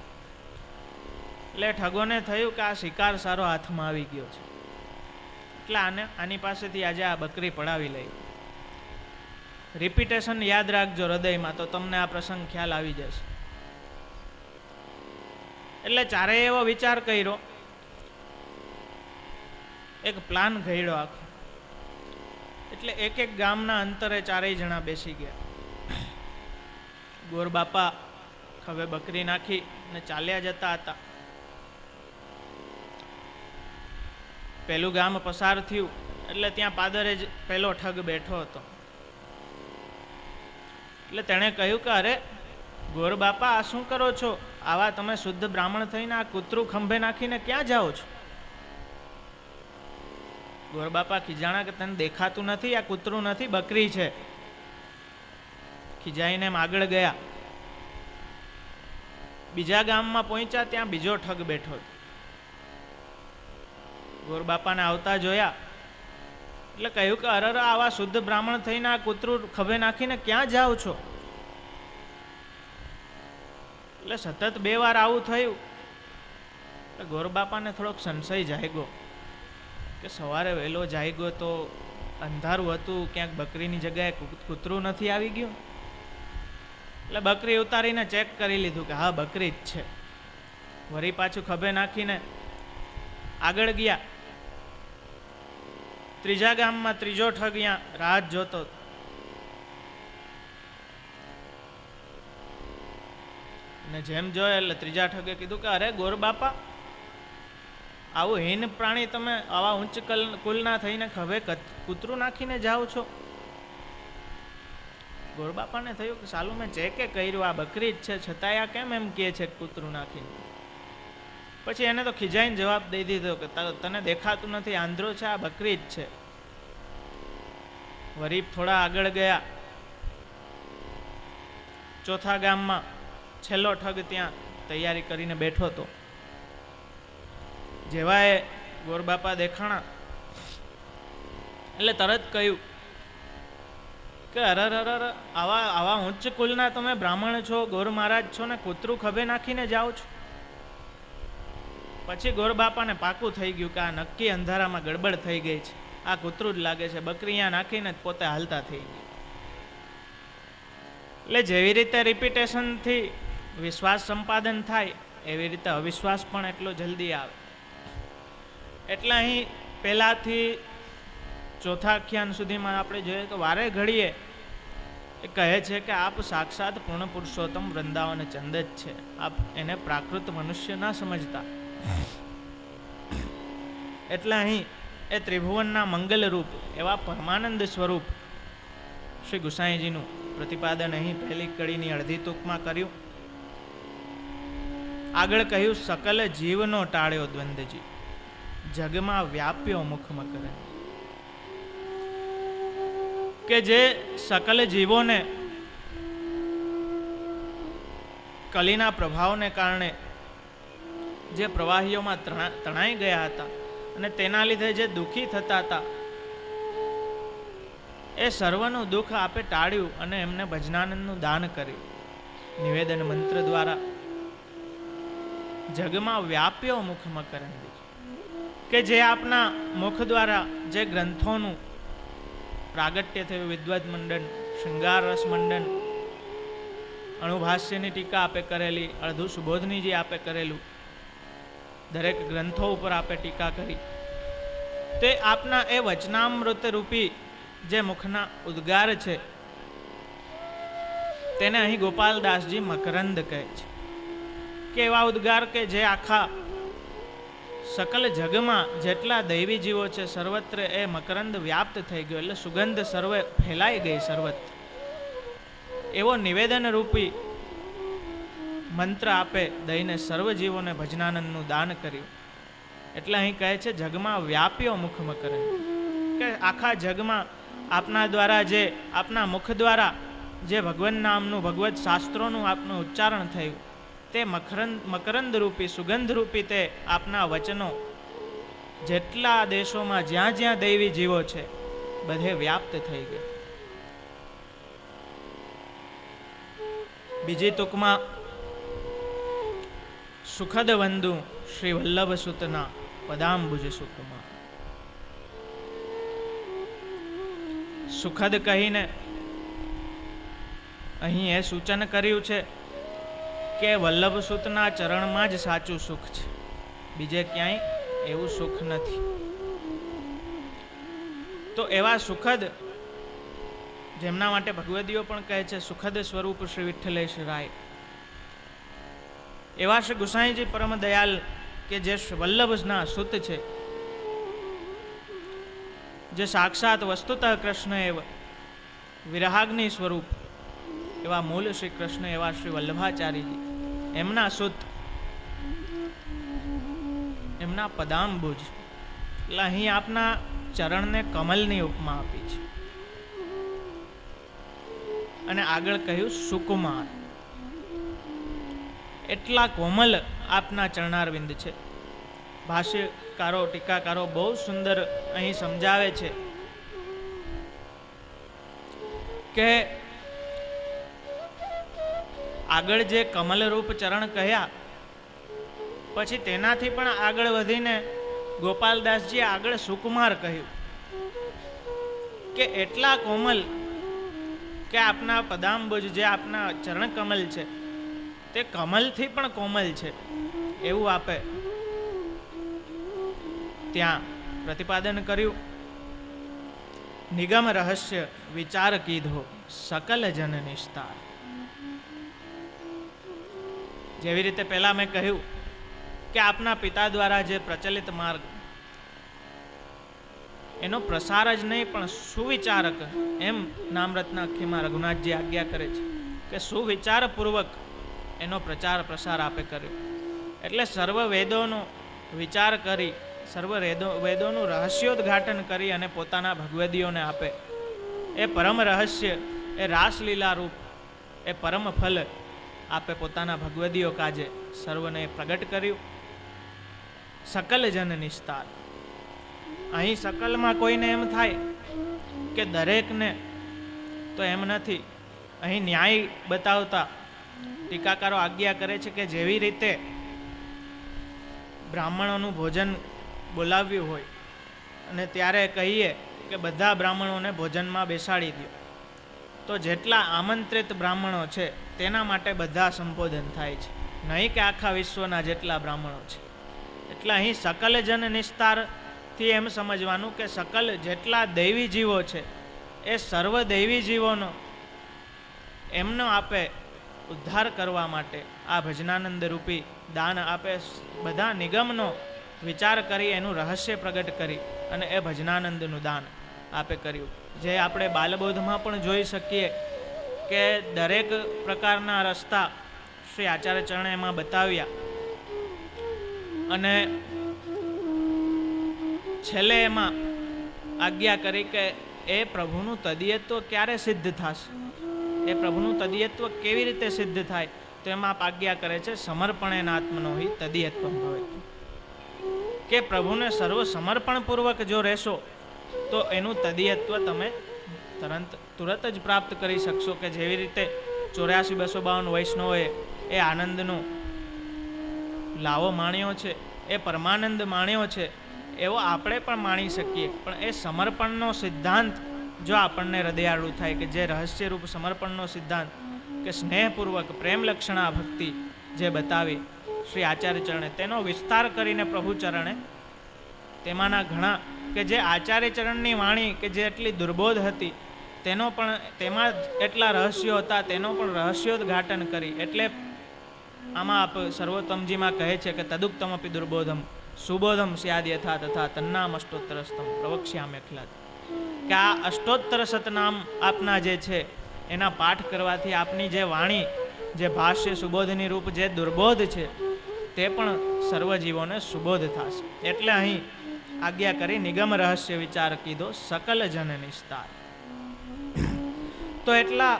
એટલે ઠગોને થયું કે આ શિકાર સારો હાથમાં આવી ગયો છે, એટલે આની પાસેથી આજે આ બકરી પડાવી લઈ. રિપીટેશન યાદ રાખજો હૃદયમાં, તો તમને આ પ્રસંગ ખ્યાલ આવી જશે. એટલે ચારેય એવો વિચાર કર્યો, એક પ્લાન ઘડ્યો આખો. એટલે એક ગામના અંતરે 4 જણા બેસી ગયા. ગોરબાપા ખભે બકરી નાખી ને ચાલ્યા જતા હતા. પેલું ગામ પસાર થયું એટલે ત્યાં પાદરે જ પેલો ઠગ બેઠો હતો. એટલે તેણે કહ્યું કે અરે ગોરબાપા, આ શું કરો છો? આવા તમે શુદ્ધ બ્રાહ્મણ થઈને આ કૂતરું ખંભે નાખીને ક્યાં જાઓ છો? ગોરબાપા ખીજાણા કે તને દેખાતું નથી? આ કૂતરું નથી, બકરી છે. ખીજાઈને એમ આગળ ગયા. બીજા ગામમાં પહોંચ્યા, ત્યાં બીજો ઠગ બેઠો. ગોરબાપાને આવતા જોયા એટલે કહ્યું કે અરે આવા શુદ્ધ બ્રાહ્મણ થઈને આ કૂતરું ખભે નાખીને ક્યાં જાઓ છો? એટલે સતત 2 વાર આવું થયું. એટલે ગોરબાપાને થોડોક સંશય જાગ્યો કે સવારે વહેલો જાગ્યો તો અંધારું હતું, ક્યાંક બકરીની જગ્યાએ કૂતરું નથી આવી ગયું. એટલે બકરી ઉતારીને ચેક કરી લીધું કે હા, બકરી જ છે. વળી પાછું ખભે નાખીને આગળ ગયા. ત્રીજા ગામમાં ત્રીજો ઠગ અહીંયા રાહ જોતો. ને જેમ જોયે એટલે ત્રીજા ઠગે કીધું કે અરે ગોરબાપા, આવું હીન પ્રાણી તમે આવા ઉચ્ચ કુલના થઈને ખભે કૂતરું નાખીને જાઓ છો? ગોરબાપાને થયું કે સાલું મેં ચેકે કર્યું, આ બકરી જ છે, છતાંય આ કેમ એમ કહે છે કૂતરું નાખીને. પછી એને તો ખીજાઈને જવાબ દઈ દીધો કે તને દેખાતું નથી, આંધળો છે, આ બકરી જ છે. વરી થોડા આગળ ગયા. ચોથા ગામમાં છેલ્લો ઠગ ત્યાં તૈયારી કરીને બેઠો હતો. જેવા એ ગોરબાપા દેખાણા એટલે તરત કહ્યું કે અરર, આવા ઉચ્ચ કુલના તમે બ્રાહ્મણ છો, ગોર મહારાજ છો ને કૂતરું ખભે નાખીને જાઓ છો? પછી ગોરબાપાને પાકું થઈ ગયું કે આ નક્કી અંધારામાં ગડબડ થઈ ગઈ છે, આ કૂતરું જ લાગે છે. બકરી અહીંયા નાખીને પોતે હાલતા થઈ ગઈ. એટલે જેવી રીતે રિપીટેશનથી વિશ્વાસ સંપાદન થાય, એવી રીતે અવિશ્વાસ પણ એટલો જલ્દી આવે. એટલે અહીં પહેલાથી ચોથા આખ્યાન સુધીમાં આપણે જોઈએ તો વારે ઘડીએ એ કહે છે કે આપ સાક્ષાત પૂર્ણ પુરુષોત્તમ વૃંદાવન ચંદ જ છે, આપ એને પ્રાકૃત મનુષ્ય ના સમજતા. એટલે અહીં એ ત્રિભુવનના મંગલ રૂપ એવા પરમાનંદ સ્વરૂપ શ્રી ગુસાઈજીનું પ્રતિપાદન અહીં પહેલી કડીની અડધી ટૂંકમાં કર્યું. આગળ કહ્યું સકલ જીવનો ટાળ્યો દ્વંદજી, જગમાં વ્યાપ્યો મુખ મકર. કે જે સકલ જીવોને કલીના પ્રભાવને કારણે જે પ્રવાહીઓમાં તણાઈ ગયા હતા, અને તેના લીધે જે દુઃખી થતા હતા એ સર્વનું દુઃખ આપે ટાળ્યું અને એમને ભજનાનંદનું દાન કર્યું. નિવેદન મંત્ર દ્વારા જગમાં વ્યાપ્યો મુખ મકરંદી, કે જે આપના મુખ દ્વારા જે ગ્રંથોનું પ્રાગટ્ય થયું, વિદ્વત મંડન, શૃંગાર રસ મંડન, અણુભાષ્યની ટીકા આપે કરેલી, અડધું સુબોધની જે આપે કરેલું, દરેક ગ્રંથો ઉપર આપે ટીકા કરી, તે આપના એ વચનામૃત રૂપી જે મુખના ઉદ્ગાર છે તેને અહીં ગોપાલદાસજી મકરંદ કહે છે. કે એવા ઉદ્ગાર કે જે આખા સકલ જગમાં જેટલા દૈવી જીવો છે સર્વત્ર એ મકરંદ વ્યાપ્ત થઈ ગયો, એટલે સુગંધ સર્વે ફેલાઈ ગઈ સર્વત્ર. એવો નિવેદન રૂપી મંત્ર આપે દઈને સર્વ જીવોને ભજનાનંદનું દાન કર્યું. એટલે અહીં કહે છે જગમાં વ્યાપ્યો મુખ મકરંદ, કે આખા જગમાં આપના દ્વારા જે આપના મુખ દ્વારા જે ભગવાન નામનું ભગવત શાસ્ત્રોનું આપનું ઉચ્ચારણ થયું તે મકરંદ રૂપી સુગંધ રૂપી તે આપના વચનો જેટલા દેશોમાં જ્યાં જ્યાં દૈવી જીવો છે બધે વ્યાપ્ત થઈ ગયા. બીજી ટૂંકમાં સુખદ વંદુ શ્રી વલ્લભ સુતના પદાંબુજ સુકુમાર. સુખદ કહીને અહીં એ સૂચન કર્યું છે કે વલ્લભ સુતના ચરણમાં જ સાચું સુખ છે, બીજે ક્યાંય એવું સુખ નથી. તો એવા સુખદ જેમના માટે ભગવદીઓ પણ કહે છે સુખદ સ્વરૂપ શ્રી વિઠ્ઠલેશ રાય, એવા શ્રી ગુસાઈજી પરમ દયાલ કે જે વલ્લભના સુત છે, જે સાક્ષાત વસ્તુતઃ કૃષ્ણ એવ વિરહાગ્નિ સ્વરૂપ એવા મૂળ શ્રી કૃષ્ણ એવા શ્રી વલ્લભાચાર્યજી, એમના સુત, એમના પદાંબુજ. એટલે અહીં આપના ચરણને કમલની ઉપમા આપી છે અને આગળ કહ્યું સુકુમાર. એટલા કોમલ આપના ચરણારવિંદ છે. ભાષ્યકારો ટીકાકારો બહુ સુંદર અહીં સમજાવે છે કે આગળ જે કમલરૂપ ચરણ કહ્યા પછી તેનાથી પણ આગળ વધીને ગોપાલદાસજીએ આગળ સુકુમાર કહ્યું કે એટલા કોમલ કે આપના પદાંબુજ જે આપના ચરણ કમલ છે તે કમલથી પણ કોમલ છે એવું આપે ત્યાં પ્રતિપાદન કર્યું. નિગમ રહસ્ય વિચાર કીધો સકલ જન નિસ્તાર. જેવી રીતે પહેલા મેં કહ્યું કે આપના પિતા દ્વારા જે પ્રચલિત માર્ગ એનો પ્રસાર જ નહીં પણ સુવિચારક, એમ નામરત્ના અખીમાં રઘુનાથજી આજ્ઞા કરે છે કે સુવિચારપૂર્વક એનો પ્રચાર પ્રસાર આપે કર્યો. એટલે સર્વ વેદોનો વિચાર કરી, સર્વ વેદોનું રહસ્યોદ્ઘાટન કરી અને પોતાના ભગવદીઓને આપે. એ પરમ રહસ્ય, એ રાસલીલા રૂપ, એ પરમ ફલ આપે પોતાના ભગવદીઓ કાજે સર્વને પ્રગટ કર્યું. સકલ જન નિસ્તાર. અહીં સકલમાં કોઈને એમ થાય કે દરેકને, તો એમ નથી. અહીં ન્યાય બતાવતા ટીકાકારો આજ્ઞા કરે છે કે જેવી રીતે બ્રાહ્મણોનું ભોજન બોલાવ્યું હોય અને ત્યારે કહીએ કે બધા બ્રાહ્મણોને ભોજનમાં બેસાડી દો, તો જેટલા આમંત્રિત બ્રાહ્મણો છે તેના માટે બધા સંબોધન થાય છે, નહીં કે આખા વિશ્વના જેટલા બ્રાહ્મણો છે. એટલે અહીં સકલ જન નિસ્તારથી એમ સમજવાનું કે સકલ જેટલા દૈવી જીવો છે એ સર્વ દૈવી જીવોનો એમનો આપે ઉદ્ધાર કરવા માટે આ ભજનાનંદ રૂપી દાન આપે બધા નિગમનો વિચાર કરી એનું રહસ્ય પ્રગટ કરી અને એ ભજનાનંદનું દાન આપે કર્યું. જે આપણે બાલબોધમાં પણ જોઈ શકીએ કે દરેક પ્રકારના રસ્તા શ્રી આચાર્ય ચરણે એમાં બતાવ્યા અને છેલ્લે એમાં આજ્ઞા કરી કે એ પ્રભુનું તદિયત્વ ક્યારે સિદ્ધ થશે, એ પ્રભુનું તદિયત્વ કેવી રીતે સિદ્ધ થાય, તો એમાં આજ્ઞા કરે છે સમર્પણેન આત્મનો હિ તદિયત્વમ ભવેત. કે પ્રભુને સર્વ સમર્પણપૂર્વક જો રહેશો તો એનું તદીયત્વ તમે તુરત જ પ્રાપ્ત કરી શકશો. કે જેવી રીતે 84,252 વૈષ્ણવોએ એ આનંદનો લાવો માણ્યો છે, એ પરમાનંદ માણ્યો છે, એવો આપણે પણ માણી શકીએ. પણ એ સમર્પણનો સિદ્ધાંત જો આપણને હૃદયાળુ થાય, કે જે રહસ્યરૂપ સમર્પણનો સિદ્ધાંત, કે સ્નેહપૂર્વક પ્રેમ લક્ષણા ભક્તિ જે બતાવી શ્રી આચાર્ય ચરણે, તેનો વિસ્તાર કરીને પ્રભુ ચરણે, તેમાંના ઘણા કે જે આચાર્ય ચરણની વાણી કે જે એટલી દુર્બોધ હતી, તેનો પણ તેમાં એટલા રહસ્યો હતા, તેનો પણ રહસ્યોદ્ઘાટન કરી. એટલે આમાં આપ સર્વોત્તમજીમાં કહે છે કે તદુક્તમપી દુર્બોધમ સુબોધમ સ્યાદ યથા તથા તન્નામ અષ્ટોત્તરસ્તમ પ્રવક્ષ્યામ્ય અખિલાત. કે આ અષ્ટોત્તર સતનામ આપના જે છે એના પાઠ કરવાથી આપની જે વાણી, જે ભાષ્ય સુબોધની રૂપ જે દુર્બોધ છે, તે પણ સર્વજીવોને સુબોધ થશે. એટલે અહીં આજ્ઞા કરી નિગમ રહસ્ય વિચાર કીધો સકલ જન નિસ્તાર. તો એટલા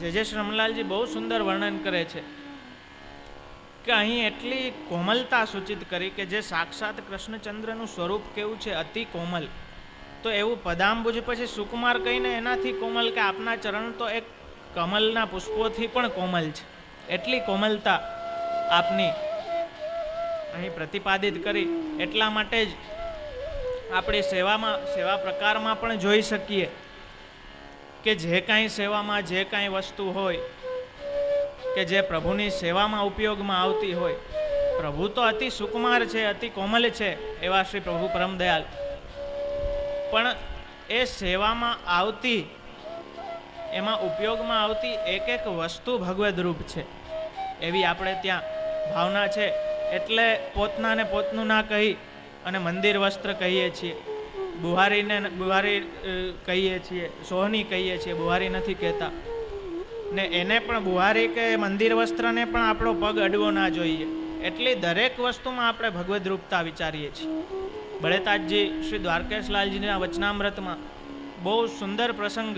જે શ્રમલાલજી બહુ સુંદર વર્ણન કરે છે કે અહીં એટલી કોમલતા સૂચિત કરી કે જે સાક્ષાત કૃષ્ણચંદ્રનું સ્વરૂપ કેવું છે, અતિ કોમલ. તો એવું પદાંબુજ પછી સુકુમાર કહીને એનાથી કોમલ કે આપના ચરણ તો એક કમલના પુષ્પોથી પણ કોમલ છે. એટલી કોમલતા આપની અહીં પ્રતિપાદિત કરી. એટલા માટે જ આપણી સેવા પ્રકારમાં પણ જોઈ શકીએ કે જે કાંઈ સેવામાં જે કાંઈ વસ્તુ હોય કે જે પ્રભુની સેવામાં ઉપયોગમાં આવતી હોય, પ્રભુ તો અતિ સુકુમાર છે, અતિ કોમલ છે એવા શ્રી પ્રભુ પરમદયાલ, પણ એ સેવામાં આવતી, એમાં ઉપયોગમાં આવતી એક એક વસ્તુ ભગવદ રૂપ છે એવી આપણે ત્યાં ભાવના છે. એટલે પોતનાને પોતનું ના કહી અને મંદિર વસ્ત્ર કહીએ છીએ, બુહારીને બુહારી કહીએ છીએ, સોહની કહીએ છીએ, બુહારી નથી કહેતા. ને એને પણ બુહારી કે મંદિર વસ્ત્રને પણ આપણો પગ અડવો ના જોઈએ. એટલી દરેક વસ્તુમાં આપણે ભગવદ રૂપતા વિચારીએ છીએ. બળેતાજજી શ્રી દ્વારકેશલાલજીના વચનામૃતમાં બહુ સુંદર પ્રસંગ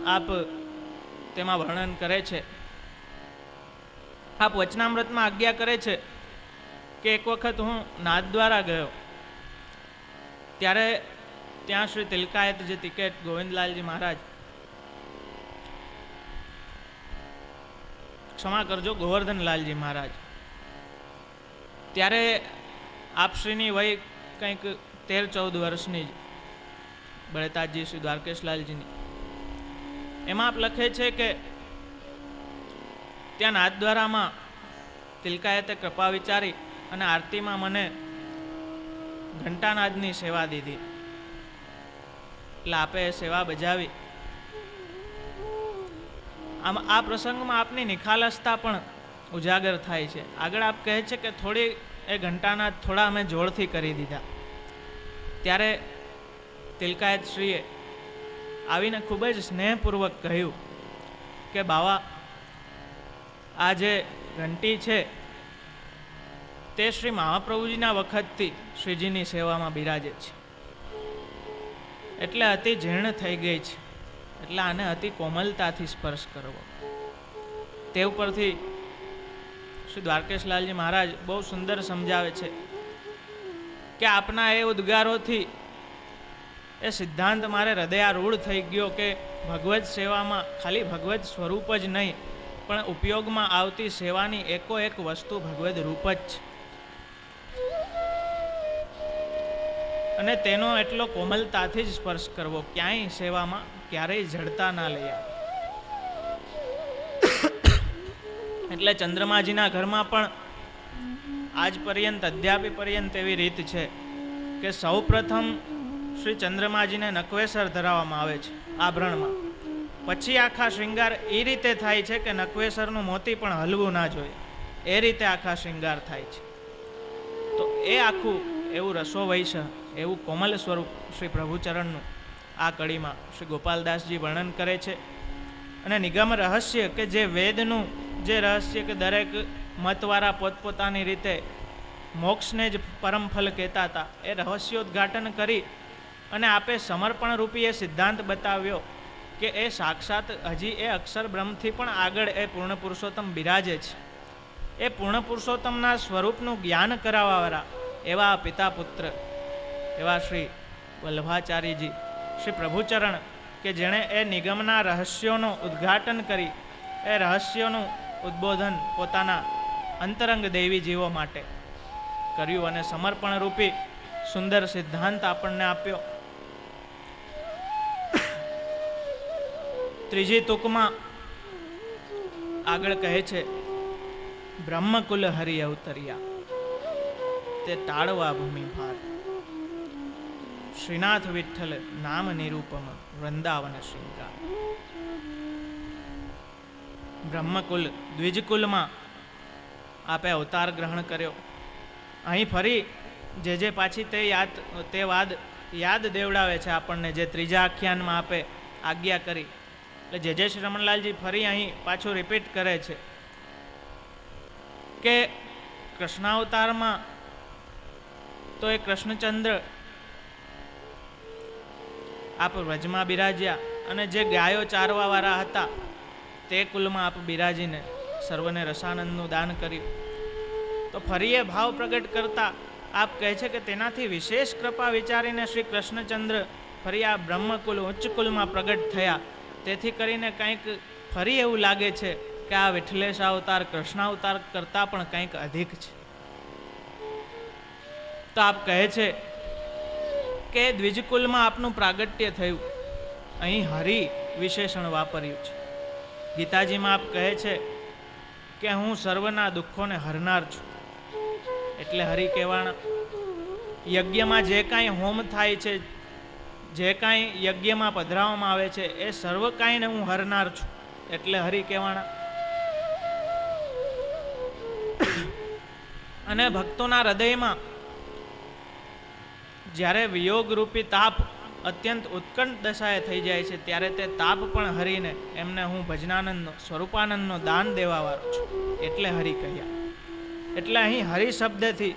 આપ તેમાં વર્ણન કરે છે. આપ વચનામૃતમાં આજ્ઞા કરે છે કે એક વખત હું નાથદ્વારા ગયો, ત્યારે ત્યાં શ્રી તિલકાયતજી તિકેટ ગોવિંદલાલજી મહારાજ, ક્ષમા કરજો, ગોવર્ધનલાલજી મહારાજ, ત્યારે આપશ્રીની વય કંઈક 13-14 વર્ષની જ, બળેતાજજી શ્રી દ્વારકેશલાલજીની. એમાં આપ લખે છે કે ત્યાં નાથદ્વારામાં તિલકાયતે કૃપા વિચારી અને આરતીમાં મને ઘંટાનાદની સેવા દીધી. એટલે આપે સેવા બજાવી. આમ આ પ્રસંગમાં આપની નિખાલસતા પણ ઉજાગર થાય છે. આગળ આપ કહે છે કે થોડી એ ઘંટાનાદ થોડા અમે જોરથી કરી દીધા. ત્યારે તિલકાયત શ્રીએ આવીને ખૂબ જ સ્નેહપૂર્વક કહ્યું કે બાવા, આ જે ઘંટી છે તે શ્રી મહાપ્રભુજીના વખતથી શ્રીજીની સેવામાં બિરાજે છે, એટલે અતિ જીર્ણ થઈ ગઈ છે, એટલે આને અતિ કોમલતાથી સ્પર્શ કરવો. તે ઉપરથી શ્રી દ્વારકેશલાલજી મહારાજ બહુ સુંદર સમજાવે છે કે આપના એ ઉદ્ગારોથી એ સિદ્ધાંત મારે હૃદયારૂઢ થઈ ગયો કે ભગવત સેવામાં ખાલી ભગવત સ્વરૂપ જ નહીં, પણ ઉપયોગમાં આવતી સેવાની એકો એક વસ્તુ ભગવદ રૂપ જ છે. અને તેનો એટલો કોમલતાથી જ સ્પર્શ કરવો, ક્યાંય સેવામાં ક્યારેય જડતા ના લઈ આવે. એટલે ચંદ્રમાજીના ઘરમાં પણ આજ પર્યંત, અદ્યાપી પર્યંત એવી રીત છે કે સૌ પ્રથમ શ્રી ચંદ્રમાજીને નકવેસર ધરાવવામાં આવે છે આભરણમાં, પછી આખા શૃંગાર એ રીતે થાય છે કે નકવેસરનું મોતી પણ હલવું ના જોઈએ, એ રીતે આખા શૃંગાર થાય છે. તો એ આખું એવું રસોવૈશ, એવું કોમલ સ્વરૂપ શ્રી પ્રભુચરણનું આ કડીમાં શ્રી ગોપાલદાસજી વર્ણન કરે છે. અને નિગમ રહસ્ય કે જે વેદનું જે રહસ્ય કે દરેક મતવાળા પોતપોતાની રીતે મોક્ષને જ પરમ ફલ કહેતા હતા, એ રહસ્યોદ્ઘાટન કરી અને આપે સમર્પણ રૂપી એ સિદ્ધાંત બતાવ્યો કે એ સાક્ષાત હજી એ અક્ષર બ્રહ્મથી પણ આગળ એ પૂર્ણ પુરુષોત્તમ બિરાજે છે. એ પૂર્ણ પુરુષોત્તમના સ્વરૂપનું જ્ઞાન કરાવવાવાળા એવા પિતા પુત્ર એવા શ્રી વલ્લભાચાર્યજી, શ્રી પ્રભુચરણ, કે જેણે એ નિગમના રહસ્યોનું ઉદ્ઘાટન કરી એ રહસ્યોનું ઉદ્બોધન પોતાના અંતરંગ દૈવી જીવો માટે કર્યું અને સમર્પણ રૂપી સુંદર સિદ્ધાંત આપણને આપ્યો. ત્રીજી તુકમાં આગળ કહે છે, બ્રહ્મકુલ હરિ અવતર્યા તે ટાળવા ભૂમિ ભાર, શ્રીનાથ વિઠ્ઠલ નામ નિરૂપમ વૃંદાવન શૃંગાર. બ્રહ્મકુલ દ્વિજકુલમાં આપે અવતાર ગ્રહણ કર્યો. અહીં ફરી જે પાછી તે વાત યાદ દેવડાવે છે આપણને, જે ત્રીજા આખ્યાનમાં આપે આજ્ઞા કરી. એટલે જે શ્રી રમણલાલજી ફરી અહીં પાછું રિપીટ કરે છે કે કૃષ્ણાવતારમાં તો એ કૃષ્ણચંદ્ર આપ વ્રજમાં બિરાજ્યા અને જે ગાયો ચારવાવાળા હતા તે કુલમાં આપ બિરાજીને સર્વને રસાનંદનું દાન કર્યું. તો ફરી એ ભાવ પ્રગટ કરતા આપ કહે છે કે તેનાથી વિશેષ કૃપા વિચારીને શ્રી કૃષ્ણચંદ્ર ફરી આ બ્રહ્મકુલ ઉચ્ચ કુલમાં પ્રગટ થયા. તેથી કરીને કંઈક ફરી એવું લાગે છે કે આ વિઠ્ઠલેશ અવતાર કૃષ્ણાવતાર કરતાં પણ કંઈક અધિક છે. તો આપ કહે છે કે દ્વિજકુલમાં આપનું પ્રાગટ્ય થયું. અહીં હરિ વિશેષણ વાપર્યું છે. ગીતાજીમાં આપ કહે છે કે હું સર્વના દુઃખોને હરનાર છું, એટલે હરિ કહેવાના. યજ્ઞમાં જે કાંઈ હોમ થાય છે, જે કાંઈ યજ્ઞમાં પધરાવવામાં આવે છે, એ સર્વ કાંઈને હું હરનાર છું, એટલે હરિ કહેવાના. અને ભક્તોના હૃદયમાં જ્યારે વિયોગરૂપી તાપ અત્યંત ઉત્કંઠ દશાએ થઈ જાય છે, ત્યારે તે તાપ પણ હરીને એમને હું ભજનાનંદનો સ્વરૂપાનંદનો દાન દેવાવાળો છું, એટલે હરિ કહ્યા. એટલે અહીં હરિ શબ્દથી,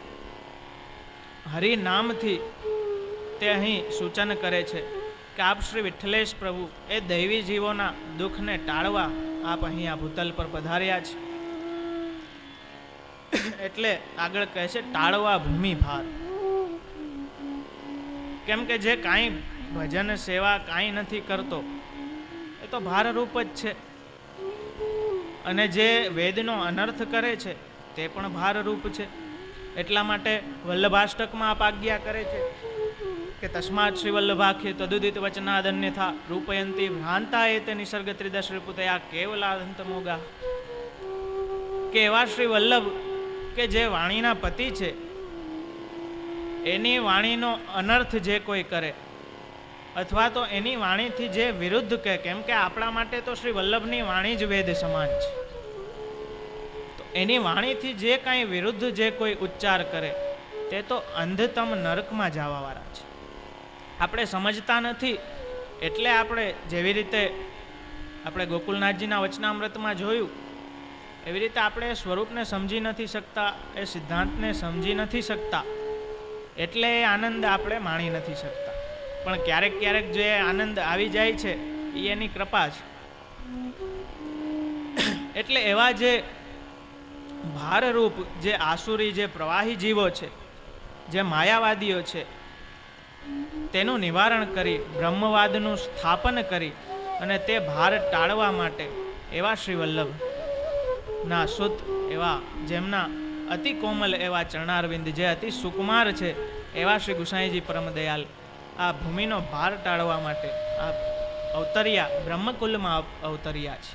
હરિ નામથી તે અહીં સૂચન કરે છે કે આપ શ્રી વિઠ્ઠલેશ પ્રભુ એ દૈવી જીવોના દુઃખને ટાળવા આપ અહીં આ ભૂતલ પર પધાર્યા છે. એટલે આગળ કહે છે ટાળવા ભૂમિ ભાર. કેમ કે જે કાંઈ ભજન સેવા કાંઈ નથી કરતો એ તો ભારરૂપ જ છે, અને જે વેદનો અનર્થ કરે છે તે પણ ભારરૂપ છે. એટલા માટે વલ્લભાષ્ટકમાં આપ આજ્ઞા કરે છે કે તસ્માત શ્રી વલ્લભાખ્ય તદુદિત વચનાદન્યથા રૂપયંતી ભ્રાંતા એ તે નિસર્ગ ત્રિદશ રિપુતયા કેવલાદંત મોગા. કે એવા શ્રી વલ્લભ કે જે વાણીના પતિ છે, એની વાણીનો અનર્થ જે કોઈ કરે અથવા તો એની વાણીથી જે વિરુદ્ધ કહે, કેમ કે આપણા માટે તો શ્રી વલ્લભની વાણી જ વેદ સમાન છે, તો એની વાણીથી જે કાંઈ વિરુદ્ધ જે કોઈ ઉચ્ચાર કરે તે તો અંધતમ નરકમાં જવાવાળા છે. આપણે સમજતા નથી, એટલે આપણે જેવી રીતે આપણે ગોકુલનાથજીના વચનામૃતમાં જોયું એવી રીતે આપણે એ સ્વરૂપને સમજી નથી શકતા, એ સિદ્ધાંતને સમજી નથી શકતા, એટલે એ આનંદ આપણે માણી નથી શકતા. પણ ક્યારેક ક્યારેક જે આનંદ આવી જાય છે એ એની કૃપા છે. એટલે એવા જે ભારરૂપ, જે આસુરી, જે પ્રવાહી જીવો છે, જે માયાવાદીઓ છે, તેનું નિવારણ કરી બ્રહ્મવાદનું સ્થાપન કરી અને તે ભાર ટાળવા માટે એવા શ્રી વલ્લભ ના સુત એવા, જેમના અતિ કોમલ એવા ચરણારવિંદ, જે અતિ સુકુમાર છે, એવા શ્રી ગુસાઈજી પરમ દયાલ આ ભૂમિનો ભાર ટાળવા માટે આ અવતર્યા, બ્રહ્મકુલમાં અવતર્યા છે.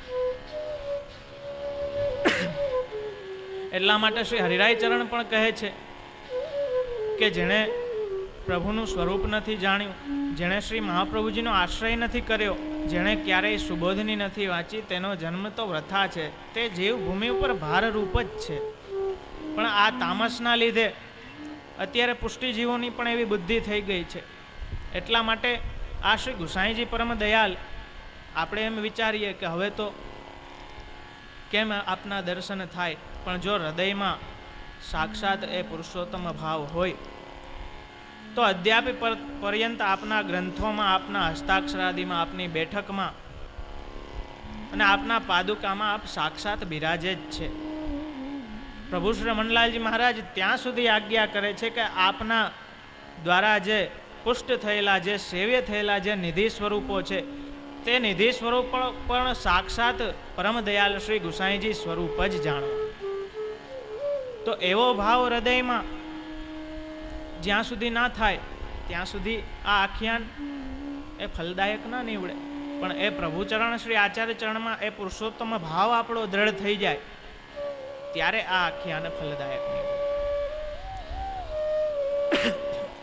એટલા માટે શ્રી હરિરાય ચરણ પણ કહે છે કે જેણે પ્રભુનું સ્વરૂપ નથી જાણ્યું, જેણે શ્રી મહાપ્રભુજીનો આશ્રય નથી કર્યો, જેણે ક્યારેય સુબોધની નથી વાંચી, તેનો જન્મ તો વૃથા છે. તે જીવ ભૂમિ ઉપર ભારરૂપ જ છે. પણ આ તામસના લીધે અત્યારે પુષ્ટિજીવોની પણ એવી બુદ્ધિ થઈ ગઈ છે. એટલા માટે આ શ્રી ગુસાઈજી પરમ દયાલ, આપણે એમ વિચારીએ કે હવે તો કેમ આપના દર્શન થાય, પણ જો હૃદયમાં સાક્ષાત એ પુરુષોત્તમ ભાવ હોય તો અદ્યાપી પર્યંત આપના ગ્રંથોમાં, આપના હસ્તાક્ષરાદિમાં, આપની બેઠકમાં અને આપના પાદુકામાં આપ સાક્ષાત બિરાજે જ છે. પ્રભુ શ્રી રમણલાલજી મહારાજ ત્યાં સુધી આજ્ઞા કરે છે કે આપના દ્વારા જે પુષ્ટ થયેલા, જે સેવ્ય થયેલા જે નિધિ સ્વરૂપો છે, તે નિધિ સ્વરૂપ પણ સાક્ષાત પરમ દયાલ શ્રી ગુસાઈજી સ્વરૂપ જ જાણવા. તો એવો ભાવ હૃદયમાં જ્યાં સુધી ના થાય ત્યાં સુધી આ આખ્યાન એ ફલદાયક ના નીવડે. પણ એ પ્રભુચરણ શ્રી આચાર્ય ચરણમાં એ પુરુષોત્તમ ભાવ આપણો દ્રઢ થઈ જાય ત્યારે આ આખ્યાન ફલદાયક નીવડે.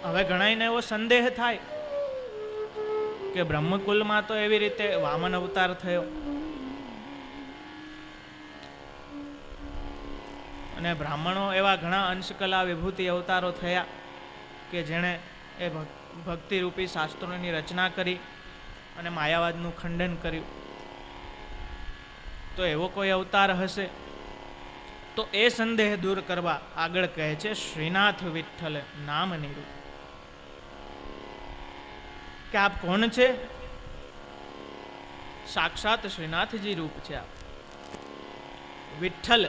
હવે ઘણાને એવો સંદેહ થાય કે બ્રહ્મકુલમાં તો એવી રીતે વામન અવતાર થયો અને બ્રાહ્મણો એવા ઘણા અંશકલા વિભૂતિ અવતારો થયા કે જેણે એ ભક્તિરૂપી શાસ્ત્રોની રચના કરી અને માયાવાદનું ખંડન કર્યું. તો એવો કોઈ અવતાર હશે? તો એ સંદેહ દૂર કરવા આગળ કહે છે શ્રીનાથ વિઠ્ઠલ નામ નિરૂપ. કે આપ કોણ છે? સાક્ષાત શ્રીનાથજી રૂપ છે આપ. વિઠ્ઠલ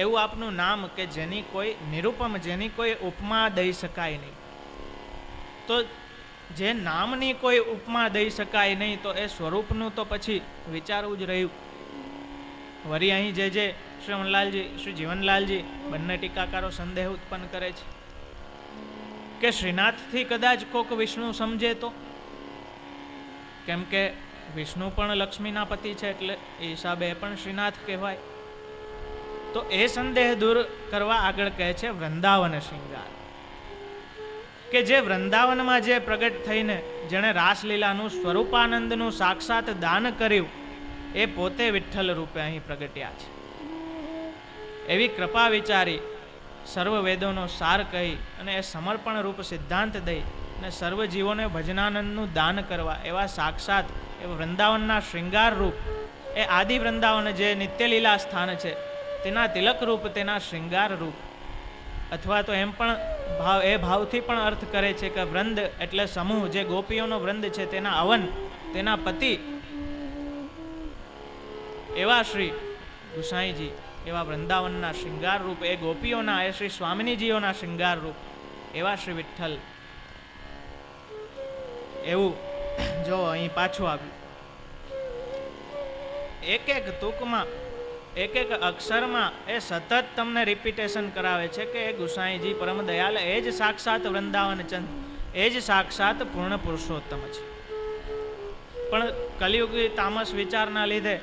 એવું આપનું નામ કે જેની કોઈ નિરૂપમ, જેની કોઈ ઉપમા દઈ શકાય નહીં. તો જે નામની કોઈ ઉપમા દઈ શકાય નહીં તો એ સ્વરૂપનું તો પછી વિચારવું જ રહ્યું. વળી અહીં જે શ્રી રમણલાલજી, શ્રી જીવનલાલજી બંને ટીકાકારો સંદેહ ઉત્પન્ન કરે છે કે શ્રીનાથથી કદાચ કોક વિષ્ણુ સમજે તો, કેમ કે વિષ્ણુ પણ લક્ષ્મીના પતિ છે એટલે એ હિસાબે એ પણ શ્રીનાથ કહેવાય. તો એ સંદેહ દૂર કરવા આગળ કહે છે વૃંદાવન શૃંગાર. કે જે વૃંદાવનમાં જે પ્રગટ થઈને જેણે રાસલીલાનું સ્વરૂપાનંદનું સાક્ષાત દાન કર્યું એ પોતે વિઠ્ઠલ રૂપે અહીં પ્રગટ્યા છે. એવી કૃપા વિચારી સર્વ વેદોનો સાર કહી અને એ સમર્પણ રૂપ સિદ્ધાંત દઈ અને સર્વ જીવોને ભજનાનંદનું દાન કરવા એવા સાક્ષાત એ વૃંદાવનના શૃંગાર રૂપ, એ આદિ વૃંદાવન જે નિત્યલીલા સ્થાન છે તેના તિલક રૂપ, તેના શૃંગાર રૂપ, અથવા તો એમ પણ એ ભાવથી પણ અર્થ કરે છે કે વૃંદ એટલે સમૂહ, જે ગોપીઓનો વૃંદ છે તેના અવન, તેના પતિ એવા શ્રી ગુસાઈજી, એવા વૃંદાવનના શૃંગાર રૂપ, એ ગોપીઓના, એ શ્રી સ્વામિનીજીઓના શૃંગાર રૂપ એવા શ્રી વિઠ્ઠલ. એવું જો અહીં પાછું આવ્યું. એક એક તુકમાં, એક એક અક્ષરમાં એ સતત તમને રિપીટેશન કરાવે છે કે એ ગુસાઈજી પરમ દયાલ, એ જ સાક્ષાત વૃંદાવન ચંદ, એ જ સાક્ષાત પૂર્ણ પુરુષોત્તમ છે. પણ કલિયુગી તામસ વિચારના લીધે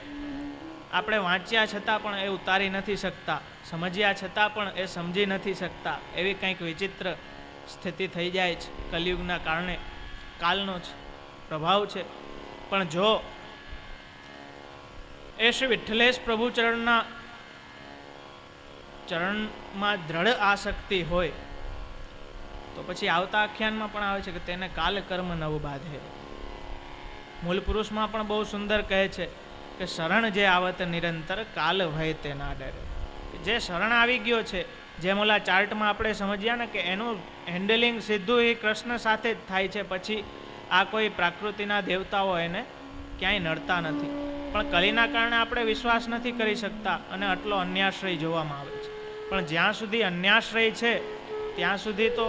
આપણે વાંચ્યા છતાં પણ એ ઉતારી નથી શકતા, સમજ્યા છતાં પણ એ સમજી નથી શકતા. એવી કંઈક વિચિત્ર સ્થિતિ થઈ જાય છે કલિયુગના કારણે. કાલનો જ પ્રભાવ છે. પણ જો એ શ્રી વિઠ્ઠલેશ પ્રભુ ચરણમાં દ્રઢ આસક્તિ હોય તો પછી આવતા આખ્યાનમાં પણ આવે છે કે તેને કાલ કર્મ નવ બાંધે. મૂળ પુરુષમાં પણ બહુ સુંદર કહે છે કે શરણ જે આવત નિરંતર કાલ ભય તેના ડરે. જે શરણ આવી ગયો છે, જેમ ઓલા ચાર્ટમાં આપણે સમજ્યા ને કે એનું હેન્ડલિંગ સીધું એ કૃષ્ણ સાથે જ થાય છે, પછી આ કોઈ પ્રાકૃતિના દેવતાઓ એને ક્યાંય નડતા નથી. પણ કલીના કારણે આપણે વિશ્વાસ નથી કરી શકતા અને આટલો અન્યાશ્રય જોવામાં આવે છે. પણ જ્યાં સુધી અન્યાશ્રય છે ત્યાં સુધી તો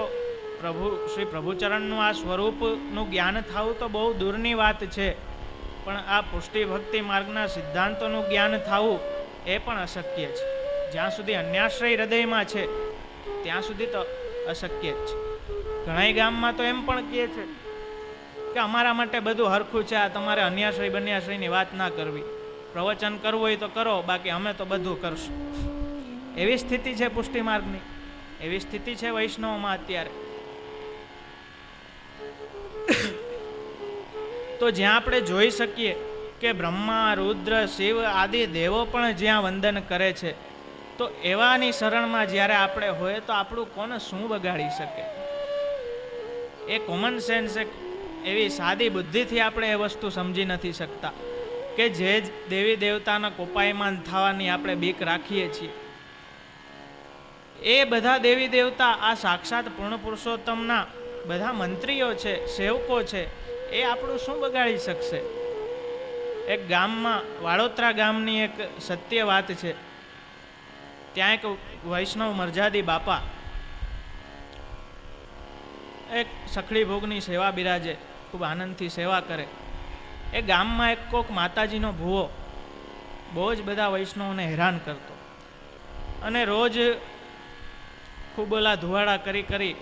શ્રી પ્રભુચરણનું આ સ્વરૂપનું જ્ઞાન થવું તો બહુ દૂરની વાત છે. પણ આ પુષ્ટિ ભક્તિ માર્ગના સિદ્ધાંતોનું જ્ઞાન થવું એ પણ અશક્ય છે. જ્યાં સુધી અન્યાશ્રય હૃદયમાં છે ત્યાં સુધી તો અશક્ય જ છે. ઘણા ગામમાં તો એમ પણ કહે છે કે અમારા માટે બધું હરખું છે, આ તમારે અન્યાશ્રય બન્યાશ્રયની વાત ના કરવી, પ્રવચન કરવું હોય તો કરો, બાકી અમે તો બધું કરશું. એવી સ્થિતિ છે પુષ્ટિ માર્ગની, એવી સ્થિતિ છે વૈષ્ણવમાં અત્યારે. તો જ્યાં આપણે જોઈ શકીએ કે બ્રહ્મા, રુદ્ર, શિવ આદિ દેવો પણ જ્યાં વંદન કરે છે, તો એવાની શરણમાં જ્યારે આપણે હોય તો આપણું કોને શું બગાડી શકે? એ કોમન સેન્સ, એવી સાદી બુદ્ધિથી આપણે એ વસ્તુ સમજી નથી શકતા કે જે દેવી દેવતાના કોપાયમાન થવાની આપણે બીક રાખીએ છીએ, એ બધા દેવી દેવતા આ સાક્ષાત પૂર્ણ પુરુષોત્તમના બધા મંત્રીઓ છે, સેવકો છે, એ આપણું શું બગાડી શકશે? એક ગામમાં, વાડોતરા ગામની એક સત્ય વાત છે ત્યાં એક વૈષ્ણવ મરજાદી બાપા એક સખડી ભોગની સેવા બિરાજે, ખૂબ આનંદથી સેવા કરે. એ ગામમાં એક કોક માતાજીનો ભૂવો બહુ જ બધા વૈષ્ણવોને હેરાન કરતો અને રોજ ખૂબ ઓલા ધુવાડા કરી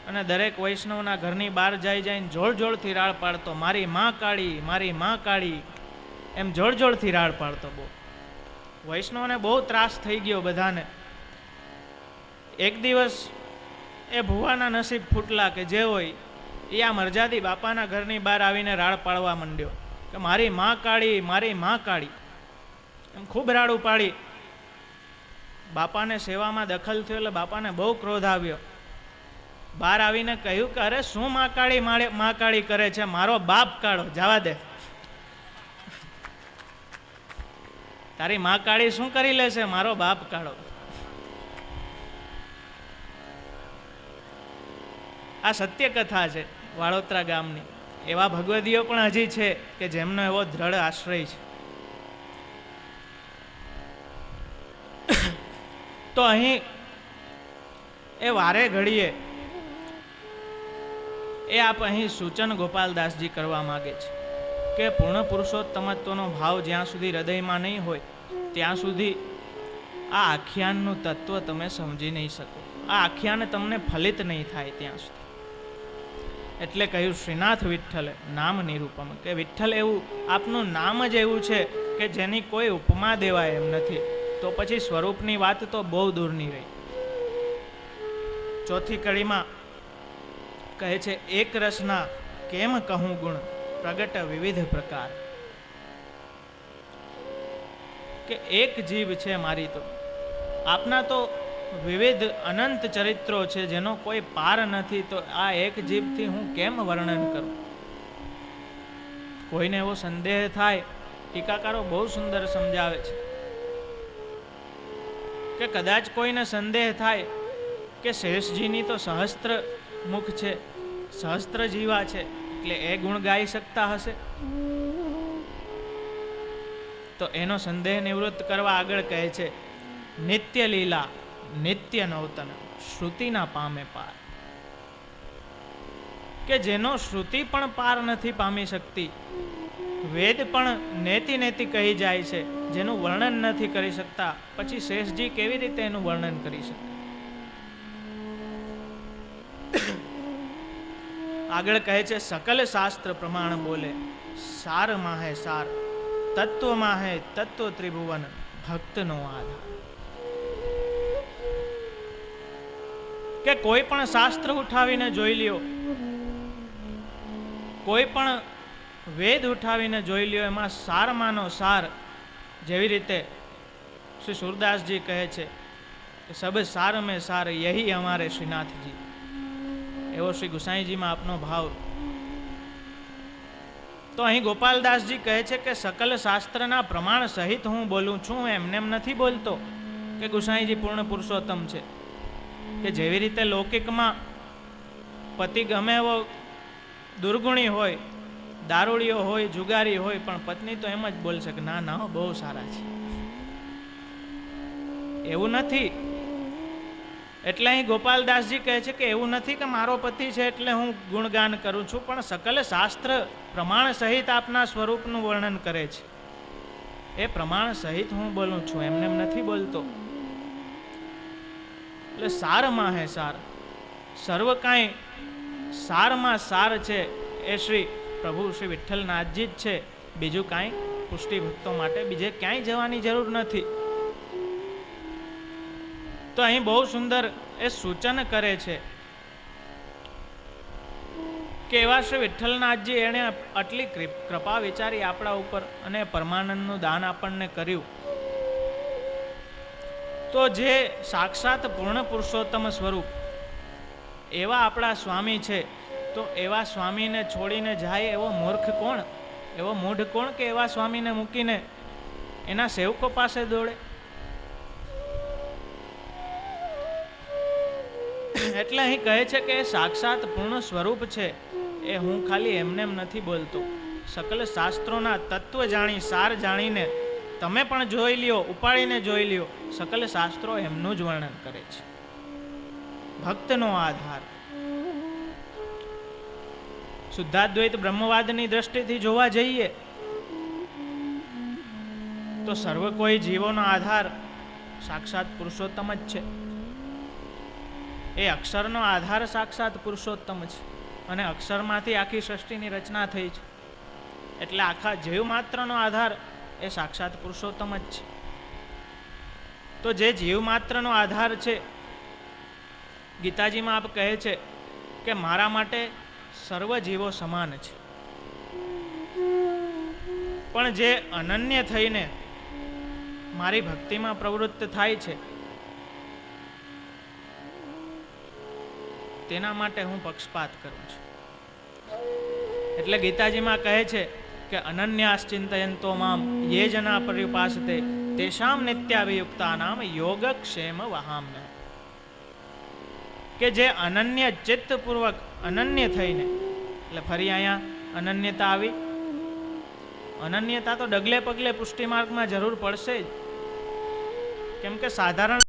અને દરેક વૈષ્ણવના ઘરની બહાર જઈને જોરથી રાડ પાડતો, મારી માં કાળી, મારી માં કાળી, એમ જોરથી રાડ પાડતો. બહુ વૈષ્ણવને બહુ ત્રાસ થઈ ગયો બધાને. એક દિવસ એ ભુવાના નસીબ ફૂટલા કે જે હોય એ આ મરજાદી બાપાના ઘરની બહાર આવીને રાડ પાડવા માંડ્યો કે મારી માં કાળી, મારી માં કાળી, એમ ખૂબ રાડ ઉપાડી. બાપાને સેવામાં દખલ થયો એટલે બાપાને બહુ ક્રોધ આવ્યો. બહાર આવીને કહ્યું કે અરે શું માં કાળી કરે છે, મારો બાપ કાઢો, જવા દે. તારી માં કાળી શું કરી લેશે, મારો બાપ કાઢો. આ સત્ય કથા છે વાળોતરા ગામની. એવા ભગવદીઓ પણ હજી છે કે જેમનો એવો દ્રઢ આશ્રય છે. તો અહીં એ વારે ઘડીએ એ આપ અહીં સૂચન ગોપાલદાસજી કરવા માગે છે કે પૂર્ણ પુરુષોત્તમત્વનો ભાવ જ્યાં સુધી હૃદયમાં નહીં હોય ત્યાં સુધી આ આખ્યાનનું તત્વ તમે સમજી નહીં શકો. આ આખ્યાન તમને ફલિત નહીં થાય ત્યાં સુધી. એટલે કહ્યું શ્રીનાથ વિઠ્ઠલે નામ નિરૂપમ, કે વિઠ્ઠલ એવું આપનું નામ જ એવું છે કે જેની કોઈ ઉપમા દેવાય એમ નથી. તો પછી સ્વરૂપની વાત તો બહુ દૂરની રહી. ચોથી કડીમાં કહે છે એક રસના કેમ કહું ગુણ પ્રગટ વિવિધ પ્રકાર. કે એક જીવ છે મારી, તો આપના તો વિવિધ અનંત ચરિત્રો છે જેનો કોઈ પાર નથી. તો આ એક જીવથી હું કેમ વર્ણન કરું? કોઈને એવો સંદેહ થાય, ટીકાકારો બહુ સુંદર સમજાવે છે કે કદાચ કોઈને સંદેહ થાય કે શેષજીની તો સહસ્ત્ર મુખ છે, સહસ્ત્ર જીવા છે, એટલે એ ગુણ ગાઈ શકતા હશે. તો એનો સંદેહ નિવૃત્ત કરવા આગળ કહે છે નિત્ય લીલા નિત્ય નવતન શ્રુતિના પામે પાર. કે જેનો શ્રુતિ પણ પાર નથી પામી શકતી, વેદ પણ નેતિ કહી જાય છે, જેનું વર્ણન નથી કરી શકતા, પછી શેષજી કેવી રીતે એનું વર્ણન કરી શકે? આગળ કહે છે સકલ શાસ્ત્ર પ્રમાણ બોલે, સારમાં હે સાર, તત્વમાં હે તત્વ ત્રિભુવન, ભક્તનો આધાર. કે કોઈ પણ શાસ્ત્ર ઉઠાવીને જોઈ લ્યો, કોઈ પણ વેદ ઉઠાવીને જોઈ લ્યો, એમાં સારમાંનો સાર, જેવી રીતે શ્રી સુરદાસજી કહે છે કે સબ સાર મેં સાર યહી અમારે શ્રીનાથજી. એવો શ્રી ગુસાઈજીમાં આપનો ભાવ. તો અહીં ગોપાલદાસજી કહે છે કે સકલ શાસ્ત્રના પ્રમાણ સહિત હું બોલું છું, એમને એમ નથી બોલતો કે ગુસાઈજી પૂર્ણ પુરુષોત્તમ છે. કે જેવી રીતે લૌકિકમાં પતિ ગમે એવો દુર્ગુણી હોય, દારૂડિયો હોય, જુગારી હોય, પણ પત્ની તો એમ જ બોલશે કે ના ના બહુ સારા છે. એવું નથી. એટલે અહીં ગોપાલદાસજી કહે છે કે એવું નથી કે મારો પતિ છે એટલે હું ગુણગાન કરું છું, પણ સકલ શાસ્ત્ર પ્રમાણ સહિત આપના સ્વરૂપનું વર્ણન કરે છે. એ પ્રમાણ સહિત હું બોલું છું, એમને એમ નથી બોલતો. એટલે સારમાં હે સાર, સર્વ કાંઈ સારમાં સાર છે એ શ્રી પ્રભુ શ્રી વિઠ્ઠલનાથજી જ છે. બીજું કાંઈ પુષ્ટિ ભક્તો માટે બીજે ક્યાંય જવાની જરૂર નથી. તો અહીં બહુ સુંદર એ સૂચન કરે છે કે એવા શ્રી વિઠ્ઠલનાથજી એણે આટલી કૃપા વિચારી આપણા ઉપર અને પરમાનંદનું દાન આપણને કર્યું. તો જે સાક્ષાત પૂર્ણ પુરુષોત્તમ સ્વરૂપ એવા આપણા સ્વામી છે, તો એવા સ્વામીને છોડીને જાય એવો મૂર્ખ કોણ, એવો મૂઢ કોણ કે એવા સ્વામીને મૂકીને એના સેવકો પાસે દોડે? એટલે અહીં કહે છે કે સાક્ષાત પૂર્ણ સ્વરૂપ છે. એ હું ખાલી એમને એમ નથી બોલતો, સકલ શાસ્ત્રોના તત્વ જાણી, સાર જાણીને તમે પણ જોઈ લ્યો, ઉપાડીને જોઈ લ્યો, સકલ શાસ્ત્રો એમનું જ વર્ણન કરે છે. ભક્તનો આધાર. શુદ્ધાદ્વૈત બ્રહ્મવાદની દ્રષ્ટિથી જોવા જઈએ તો સર્વ કોઈ જીવોનો આધાર સાક્ષાત પુરુષોત્તમ જ છે. એ અક્ષરનો આધાર સાક્ષાત પુરુષોત્તમ છે અને અક્ષરમાંથી આખી સૃષ્ટિની રચના થઈ છે. એટલે આખા જીવ માત્રનો આધાર એ સાક્ષાત પુરુષોત્તમ જ છે. તો જે જીવ માત્રનો આધાર છે, ગીતાજીમાં આપ કહે છે કે મારા માટે સર્વ જીવો સમાન છે. પણ જે અનન્ય થઈને મારી ભક્તિમાં પ્રવૃત્ત થાય છે તેના માટે હું પક્ષપાત કરું છું. એટલે ગીતાજીમાં કહે છે કે અનન્યાશ્ચિંતયંતો મામ યે જના પર્યુપાસતે તેષામ નિત્યાભિયુક્તાનામ યોગક્ષેમ વહામ્ય. કે જે અનન્ય ચિત્તપૂર્વક અનન્ય થઈને, એટલે ફરી અહીંયા અનન્યતા આવી. અનન્યતા તો ડગલે પગલે પુષ્ટિ માર્ગમાં જરૂર પડશે જ. કેમ કે સાધારણ